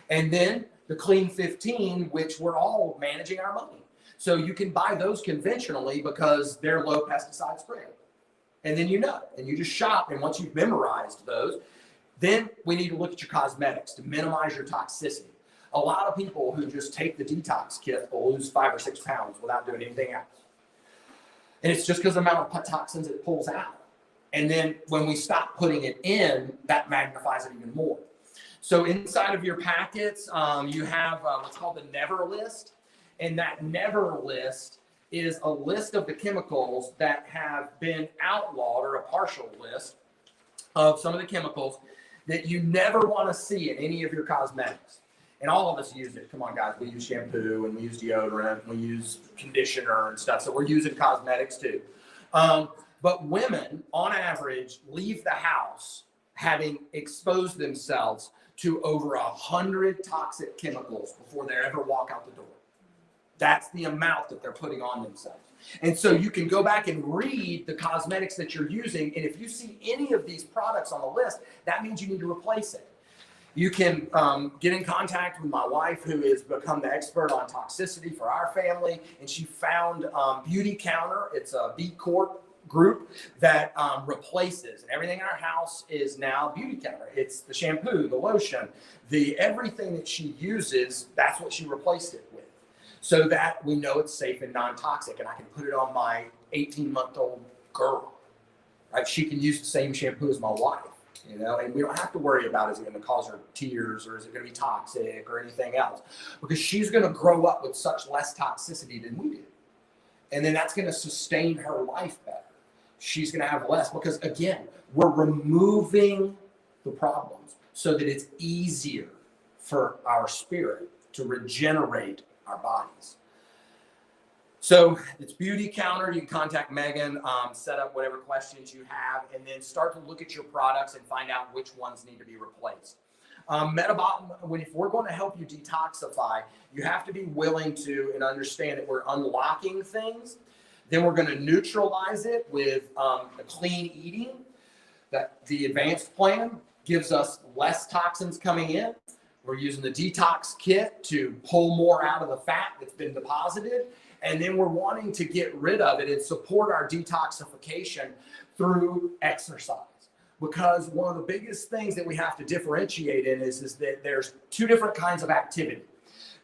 Speaker 1: And then the clean 15, which we're all managing our money. So you can buy those conventionally because they're low pesticide sprayed. And then and you just shop. And once you've memorized those, then we need to look at your cosmetics to minimize your toxicity. A lot of people who just take the detox kit will lose 5 or 6 pounds without doing anything else. And it's just because of the amount of toxins it pulls out. And then when we stop putting it in, that magnifies it even more. So inside of your packets, you have what's called the Never list. And that Never list is a list of the chemicals that have been outlawed, or a partial list of some of the chemicals that you never want to see in any of your cosmetics. And all of us use it. Come on, guys. We use shampoo and we use deodorant and we use conditioner and stuff. So we're using cosmetics too. But women, on average, leave the house having exposed themselves to over 100 toxic chemicals before they ever walk out the door. That's the amount that they're putting on themselves. And so you can go back and read the cosmetics that you're using. And if you see any of these products on the list, that means you need to replace it. You can get in contact with my wife, who has become the expert on toxicity for our family. And she found Beauty Counter. It's a B Corp group that replaces, and everything in our house is now beauty counter. It's the shampoo, the lotion, the everything that she uses, that's what she replaced it with. So that we know it's safe and non-toxic, and I can put it on my 18-month-old girl. Right? She can use the same shampoo as my wife, you know, and we don't have to worry about is it going to cause her tears or is it going to be toxic or anything else, because she's going to grow up with such less toxicity than we did. And then that's going to sustain her life better. She's going to have less because, again, we're removing the problems so that it's easier for our spirit to regenerate our bodies. So it's Beauty Counter. You can contact Megan, set up whatever questions you have, and then start to look at your products and find out which ones need to be replaced. If we're going to help you detoxify, you have to be willing to and understand that we're unlocking things. Then we're going to neutralize it with the clean eating. That the advanced plan gives us less toxins coming in. We're using the detox kit to pull more out of the fat that's been deposited. And then we're wanting to get rid of it and support our detoxification through exercise. Because one of the biggest things that we have to differentiate in is that there's two different kinds of activity.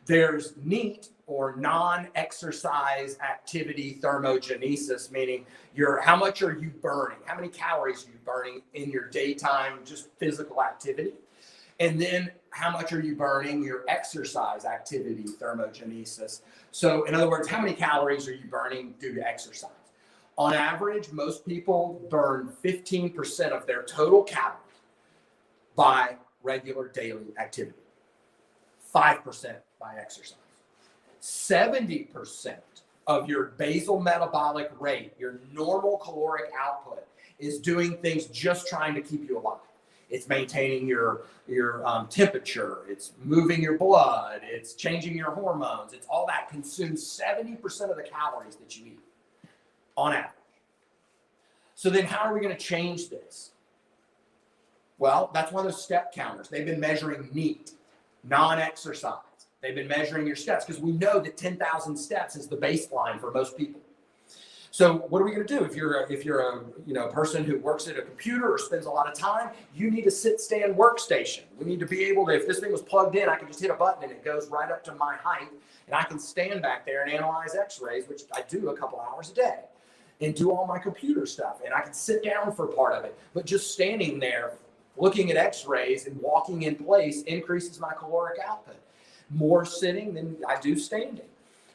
Speaker 1: There's NEAT, or non-exercise activity thermogenesis, meaning how much are you burning? How many calories are you burning in your daytime, just physical activity? And then how much are you burning your exercise activity thermogenesis? So in other words, how many calories are you burning due to exercise? On average, most people burn 15% of their total calories by regular daily activity, 5% by exercise. 70% of your basal metabolic rate, your normal caloric output, is doing things just trying to keep you alive. It's maintaining your temperature, it's moving your blood, it's changing your hormones, it's all that consumes 70% of the calories that you eat on average. So then how are we going to change this? Well, that's one of those step counters. They've been measuring NEAT, non-exercise. They've been measuring your steps because we know that 10,000 steps is the baseline for most people. So what are we going to do? If you're a person who works at a computer or spends a lot of time, you need a sit-stand workstation. We need to be able to, if this thing was plugged in, I can just hit a button and it goes right up to my height, and I can stand back there and analyze x-rays, which I do a couple hours a day, and do all my computer stuff. And I can sit down for part of it, but just standing there looking at x-rays and walking in place increases my caloric output. More sitting than I do standing.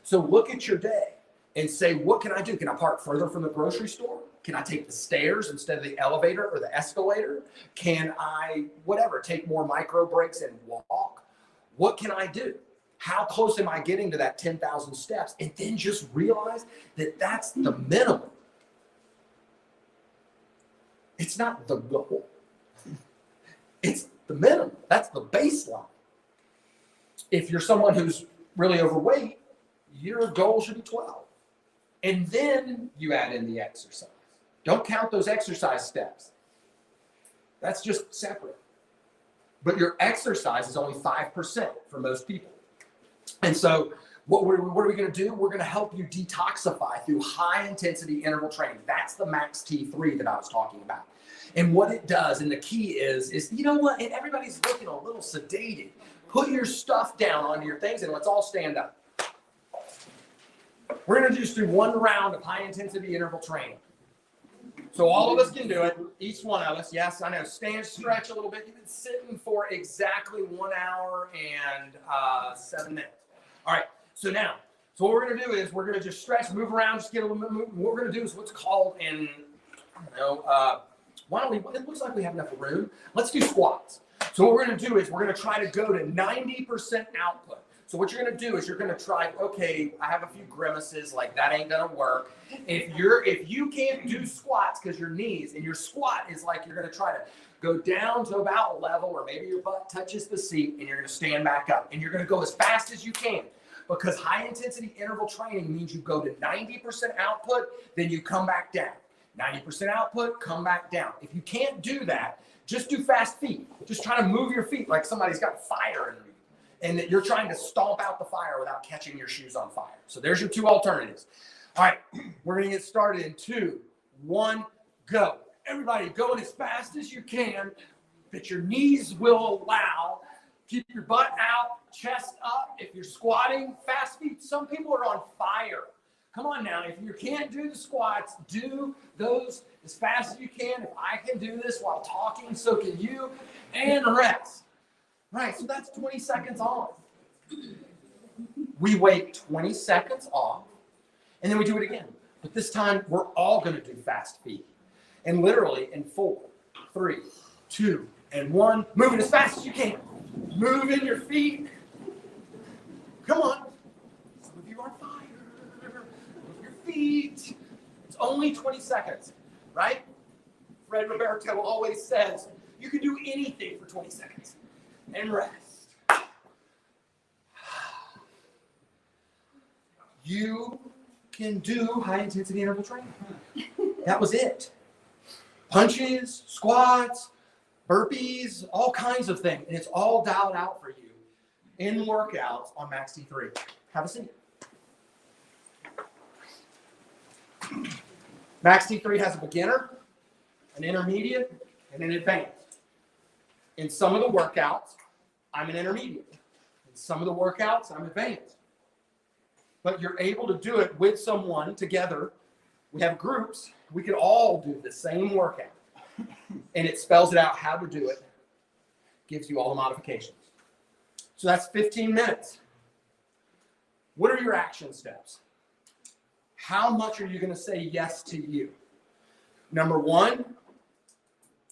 Speaker 1: So look at your day and say, what can I do? Can I park further from the grocery store? Can I take the stairs instead of the elevator or the escalator? Can I, take more micro breaks and walk? What can I do? How close am I getting to that 10,000 steps? And then just realize that that's the minimum. It's not the goal. It's the minimum. That's the baseline. If you're someone who's really overweight, your goal should be 12. And then you add in the exercise. Don't count those exercise steps. That's just separate. But your exercise is only 5% for most people. And so what are we going to do? We're going to help you detoxify through high intensity interval training. That's the Max T3 that I was talking about. And what it does, and the key is you know what? And everybody's looking a little sedated. Put your stuff down onto your things and let's all stand up. We're going to just do one round of high intensity interval training. So all of us can do it, each one of us. Yes, I know. Stand, stretch a little bit. You've been sitting for exactly 1 hour and 7 minutes. All right, so what we're going to do is we're going to just stretch, move around, just get a little bit movement. What we're going to do is what's called it looks like we have enough room. Let's do squats. So what we're going to do is we're going to try to go to 90% output. So what you're going to do is you're going to try, okay, I have a few grimaces, like that ain't going to work. If you can't do squats because your knees, and your squat is like you're going to try to go down to about level where maybe your butt touches the seat, and you're going to stand back up. And you're going to go as fast as you can, because high intensity interval training means you go to 90% output, then you come back down. 90% output, come back down. If you can't do that, just do fast feet. Just try to move your feet like somebody's got fire in them, and that you're trying to stomp out the fire without catching your shoes on fire. So there's your two alternatives. All right, we're going to get started in 2, 1, go. Everybody going as fast as you can, that your knees will allow. Keep your butt out, chest up. If you're squatting, fast feet. Some people are on fire. Come on now, if you can't do the squats, do those as fast as you can. If I can do this while talking, so can you. And rest. Right, so that's 20 seconds off. We wait 20 seconds off, and then we do it again. But this time, we're all going to do fast feet. And literally in 4, 3, 2, and 1, move it as fast as you can. Move in your feet. Come on. Some of you are on fire. Move your feet. It's only 20 seconds, right? Fred Roberto always says, you can do anything for 20 seconds. And rest. You can do high-intensity interval training. That was it. Punches, squats, burpees, all kinds of things. And it's all dialed out for you in workouts on Max T3. Have a seat. Max T3 has a beginner, an intermediate, and an advanced. In some of the workouts, I'm an intermediate. In some of the workouts, I'm advanced. But you're able to do it with someone together. We have groups. We can all do the same workout. And it spells it out how to do it. Gives you all the modifications. So that's 15 minutes. What are your action steps? How much are you going to say yes to you? Number 1,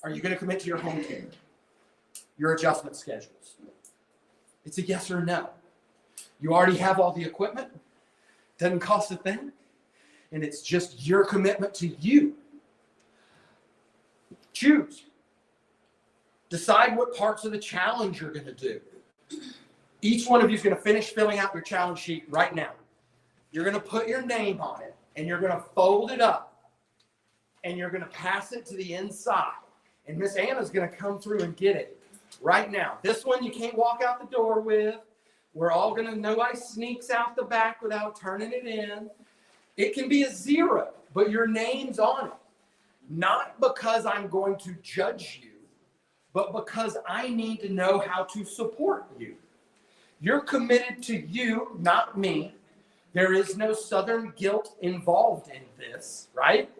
Speaker 1: are you going to commit to your home care? Your adjustment schedules? It's a yes or no. You already have all the equipment. Doesn't cost a thing. And it's just your commitment to you. Choose. Decide what parts of the challenge you're going to do. Each one of you is going to finish filling out your challenge sheet right now. You're going to put your name on it, and you're going to fold it up, and you're going to pass it to the inside. And Miss Anna's going to come through and get it right now. This one you can't walk out the door with. We're all going to, nobody sneaks out the back without turning it in. It can be a 0, but your name's on it. Not because I'm going to judge you, but because I need to know how to support you. You're committed to you, not me. There is no Southern guilt involved in this, right?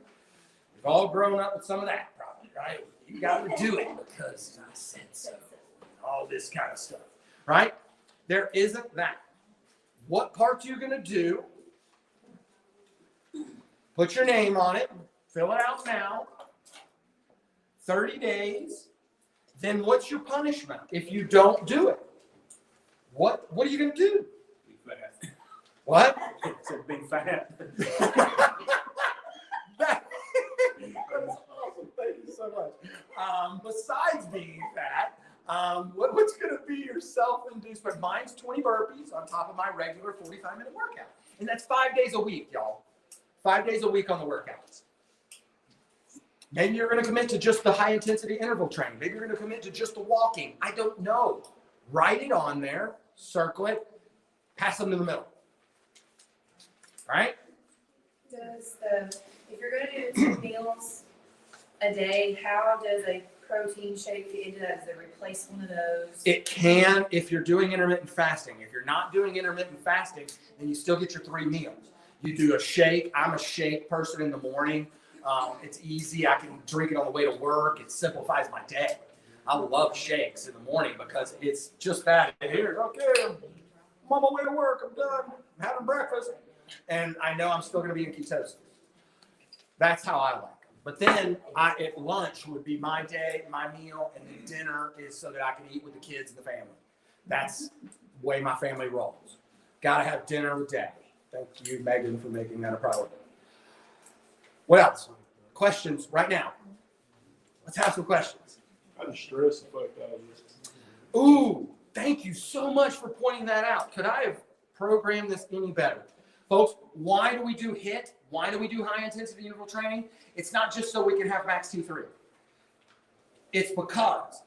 Speaker 1: We've all grown up with some of that probably, right? You got to do it because I said so. All this kind of stuff, right? There isn't that. What part are you going to do? Put your name on it. Fill it out now. 30 days. Then what's your punishment if you don't do it? What are you going to do?
Speaker 2: Be fat.
Speaker 1: What?
Speaker 2: It's a big fat.
Speaker 1: That's awesome. Thank you so much. Besides being fat, what's going to be your self-inducement? Mine's 20 burpees on top of my regular 45-minute workout. And that's 5 days a week, y'all. 5 days a week on the workouts. Maybe you're going to commit to just the high-intensity interval training. Maybe you're going to commit to just the walking. I don't know. Write it on there, circle it, pass them to the middle. All right?
Speaker 4: If you're going to do 2 meals a day, how does a protein shake fit into that? Does it replace one of those?
Speaker 1: It can if you're doing intermittent fasting. If you're not doing intermittent fasting, then you still get your 3 meals. You do a shake. I'm a shake person in the morning. It's easy. I can drink it on the way to work. It simplifies my day. I love shakes in the morning because it's just that. Here, okay, I'm on my way to work. I'm done. I'm having breakfast. And I know I'm still going to be in ketosis. That's how I like them. But then at lunch would be my day, my meal, and then dinner is so that I can eat with the kids and the family. That's the way my family rolls. Got to have dinner with Daddy. Thank you, Megan, for making that a priority. What else? Questions right now? Let's have some questions.
Speaker 2: How does stress affect all this?
Speaker 1: Ooh, thank you so much for pointing that out. Could I have programmed this any better? Folks, why do we do HIIT? Why do we do high intensity interval training? It's not just so we can have max T3. It's because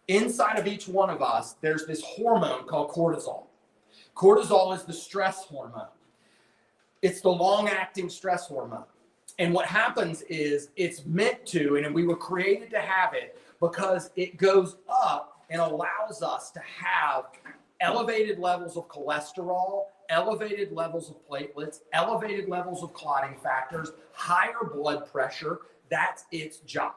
Speaker 1: inside of each one of us, there's this hormone called cortisol. Cortisol is the stress hormone. It's the long-acting stress hormone. And what happens is it's meant to, and we were created to have it because it goes up and allows us to have elevated levels of cholesterol, elevated levels of platelets, elevated levels of clotting factors, higher blood pressure. That's its job.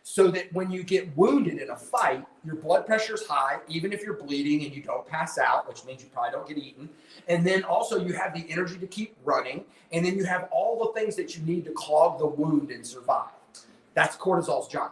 Speaker 1: So that when you get wounded in a fight, your blood pressure's high, even if you're bleeding and you don't pass out, which means you probably don't get eaten. And then also you have the energy to keep running. And then you have all the things that you need to clog the wound and survive. That's cortisol's job.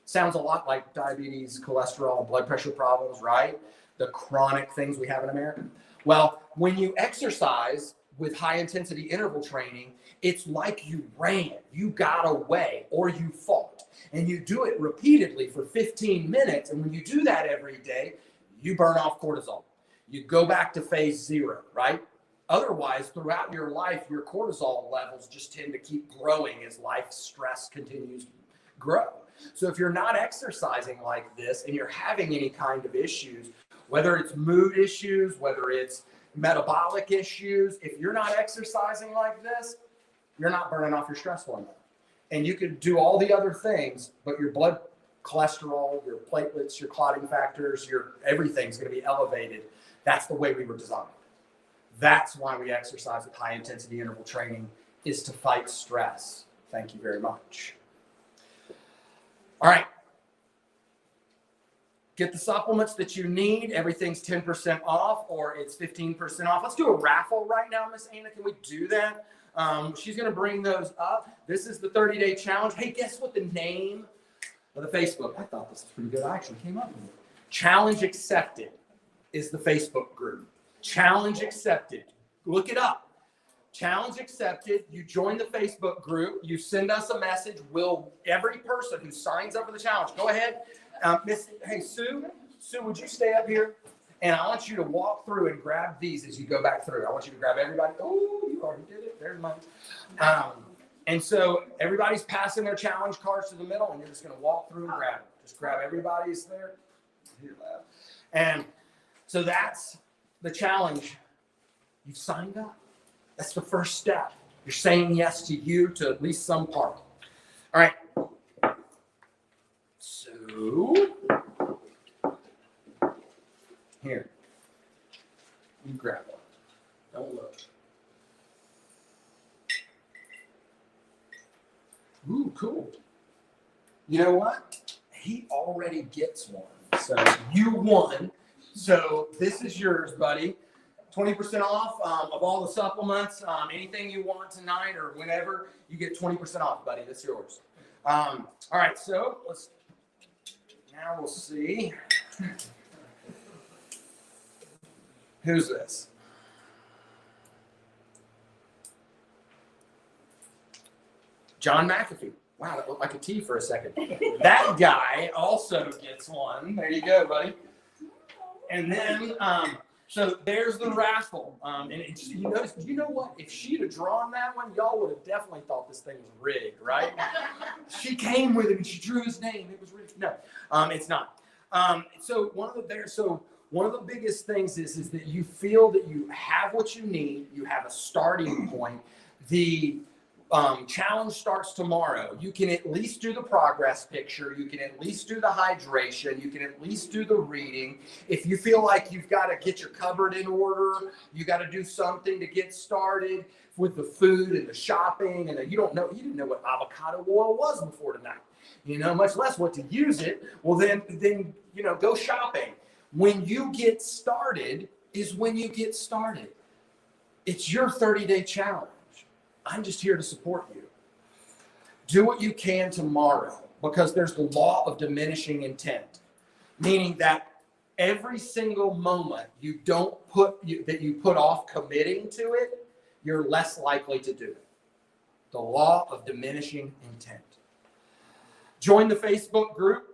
Speaker 1: Sounds a lot like diabetes, cholesterol, blood pressure problems, right? The chronic things we have in America. Well, when you exercise with high intensity interval training, it's like you ran, you got away, or you fought. And you do it repeatedly for 15 minutes. And when you do that every day, you burn off cortisol. You go back to phase 0, right? Otherwise, throughout your life, your cortisol levels just tend to keep growing as life stress continues to grow. So if you're not exercising like this and you're having any kind of issues, whether it's mood issues, whether it's metabolic issues, if you're not exercising like this, you're not burning off your stress hormone. And you could do all the other things, but your blood cholesterol, your platelets, your clotting factors, your everything's going to be elevated. That's the way we were designed. That's why we exercise with high intensity interval training, is to fight stress. Thank you very much. All right. Get the supplements that you need. Everything's 10% off, or it's 15% off. Let's do a raffle right now, Miss Anna. Can we do that? She's going to bring those up. This is the 30-day challenge. Hey, guess what the name of the Facebook? I thought this was pretty good. I actually came up with it. Challenge Accepted is the Facebook group. Challenge Accepted. Look it up. Challenge Accepted. You join the Facebook group. You send us a message. Every person who signs up for the challenge, go ahead. Hey, Sue, would you stay up here? And I want you to walk through and grab these as you go back through. I want you to grab everybody. Oh, you already did it. There's mine. And so everybody's passing their challenge cards to the middle, and you're just going to walk through and grab them. Just grab everybody's there. And so that's the challenge. You've signed up. That's the first step. You're saying yes to you, to at least some part. All right. So here, you grab one. Don't look. Ooh, cool. You know what? He already gets one. So you won. So this is yours, buddy. 20% off of all the supplements. Anything you want tonight or whenever, you get 20% off, buddy. That's yours. All right, so now we'll see. Who's this? John McAfee. Wow, that looked like a T for a second. That guy also gets one. There you go, buddy. And then, so there's the raffle. And it's, you know what? If she'd have drawn that one, y'all would have definitely thought this thing was rigged, right? She came with it and she drew his name. It was rigged. No, it's not. So one of the biggest things is that you feel that you have what you need. You have a starting point. The challenge starts tomorrow. You can at least do the progress picture. You can at least do the hydration. You can at least do the reading. If you feel like you've got to get your cupboard in order, you got to do something to get started with the food and the shopping, and you didn't know what avocado oil was before tonight, much less what to use it. Well, then go shopping. When you get started is when you get started. It's your 30-day challenge. I'm just here to support you. Do what you can tomorrow, because there's the law of diminishing intent, meaning that every single moment you put off committing to it, you're less likely to do it. The law of diminishing intent. Join the Facebook group.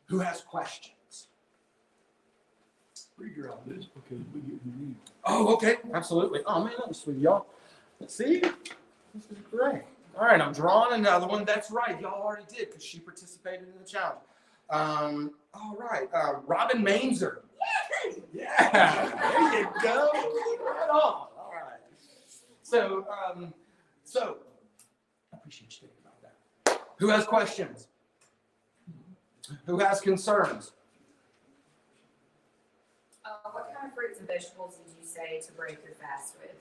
Speaker 1: Who has questions?
Speaker 2: Figure out this because we get new.
Speaker 1: Oh, okay. Absolutely. Oh, man, that was sweet, y'all. See? This is great. All right, I'm drawing another one. That's right. Y'all already did because she participated in the challenge. All right. Robin Mainzer. Yeah. There you go. Right on. All right. So I appreciate you thinking about that. Who has questions? Who has concerns?
Speaker 4: What kind of fruits and vegetables did you say to break your fast with?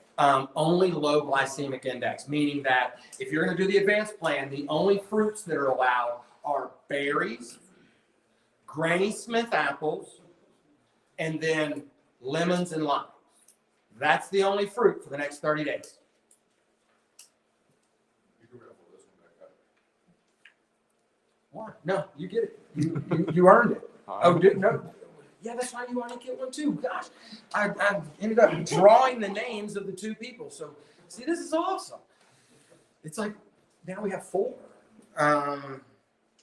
Speaker 1: Only low glycemic index, meaning that if you're going to do the advanced plan, the only fruits that are allowed are berries, Granny Smith apples, and then lemons and limes. That's the only fruit for the next 30 days. Why? No, you get it. You earned it. Oh, no. Yeah, that's why you want to get one too. Gosh, I ended up drawing the names of the two people. So, see, this is awesome. It's like, now we have 4.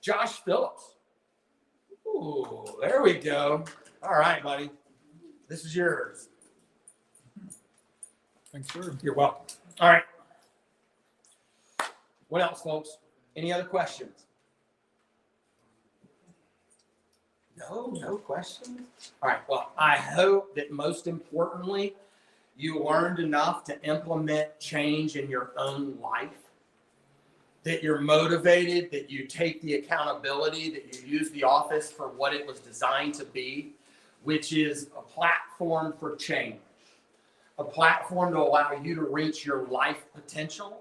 Speaker 1: Josh Phillips. Ooh, there we go. All right, buddy. This is yours.
Speaker 2: Thanks, sir.
Speaker 1: You're welcome. All right. What else, folks? Any other questions? No questions? All right, well, I hope that most importantly, you learned enough to implement change in your own life, that you're motivated, that you take the accountability, that you use the office for what it was designed to be, which is a platform for change, a platform to allow you to reach your life potential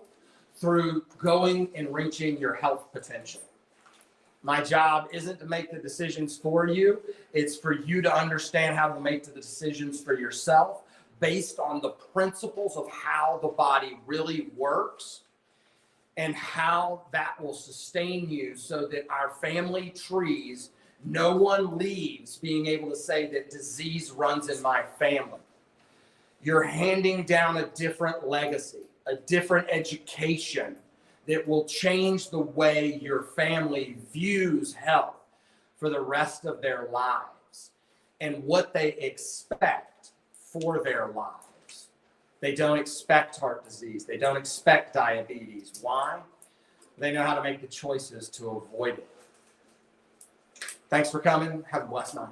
Speaker 1: through going and reaching your health potential. My job isn't to make the decisions for you. It's for you to understand how to make the decisions for yourself based on the principles of how the body really works and how that will sustain you so that our family trees, no one leaves being able to say that disease runs in my family. You're handing down a different legacy, a different education that will change the way your family views health for the rest of their lives and what they expect for their lives. They don't expect heart disease. They don't expect diabetes. Why? They know how to make the choices to avoid it. Thanks for coming. Have a blessed night.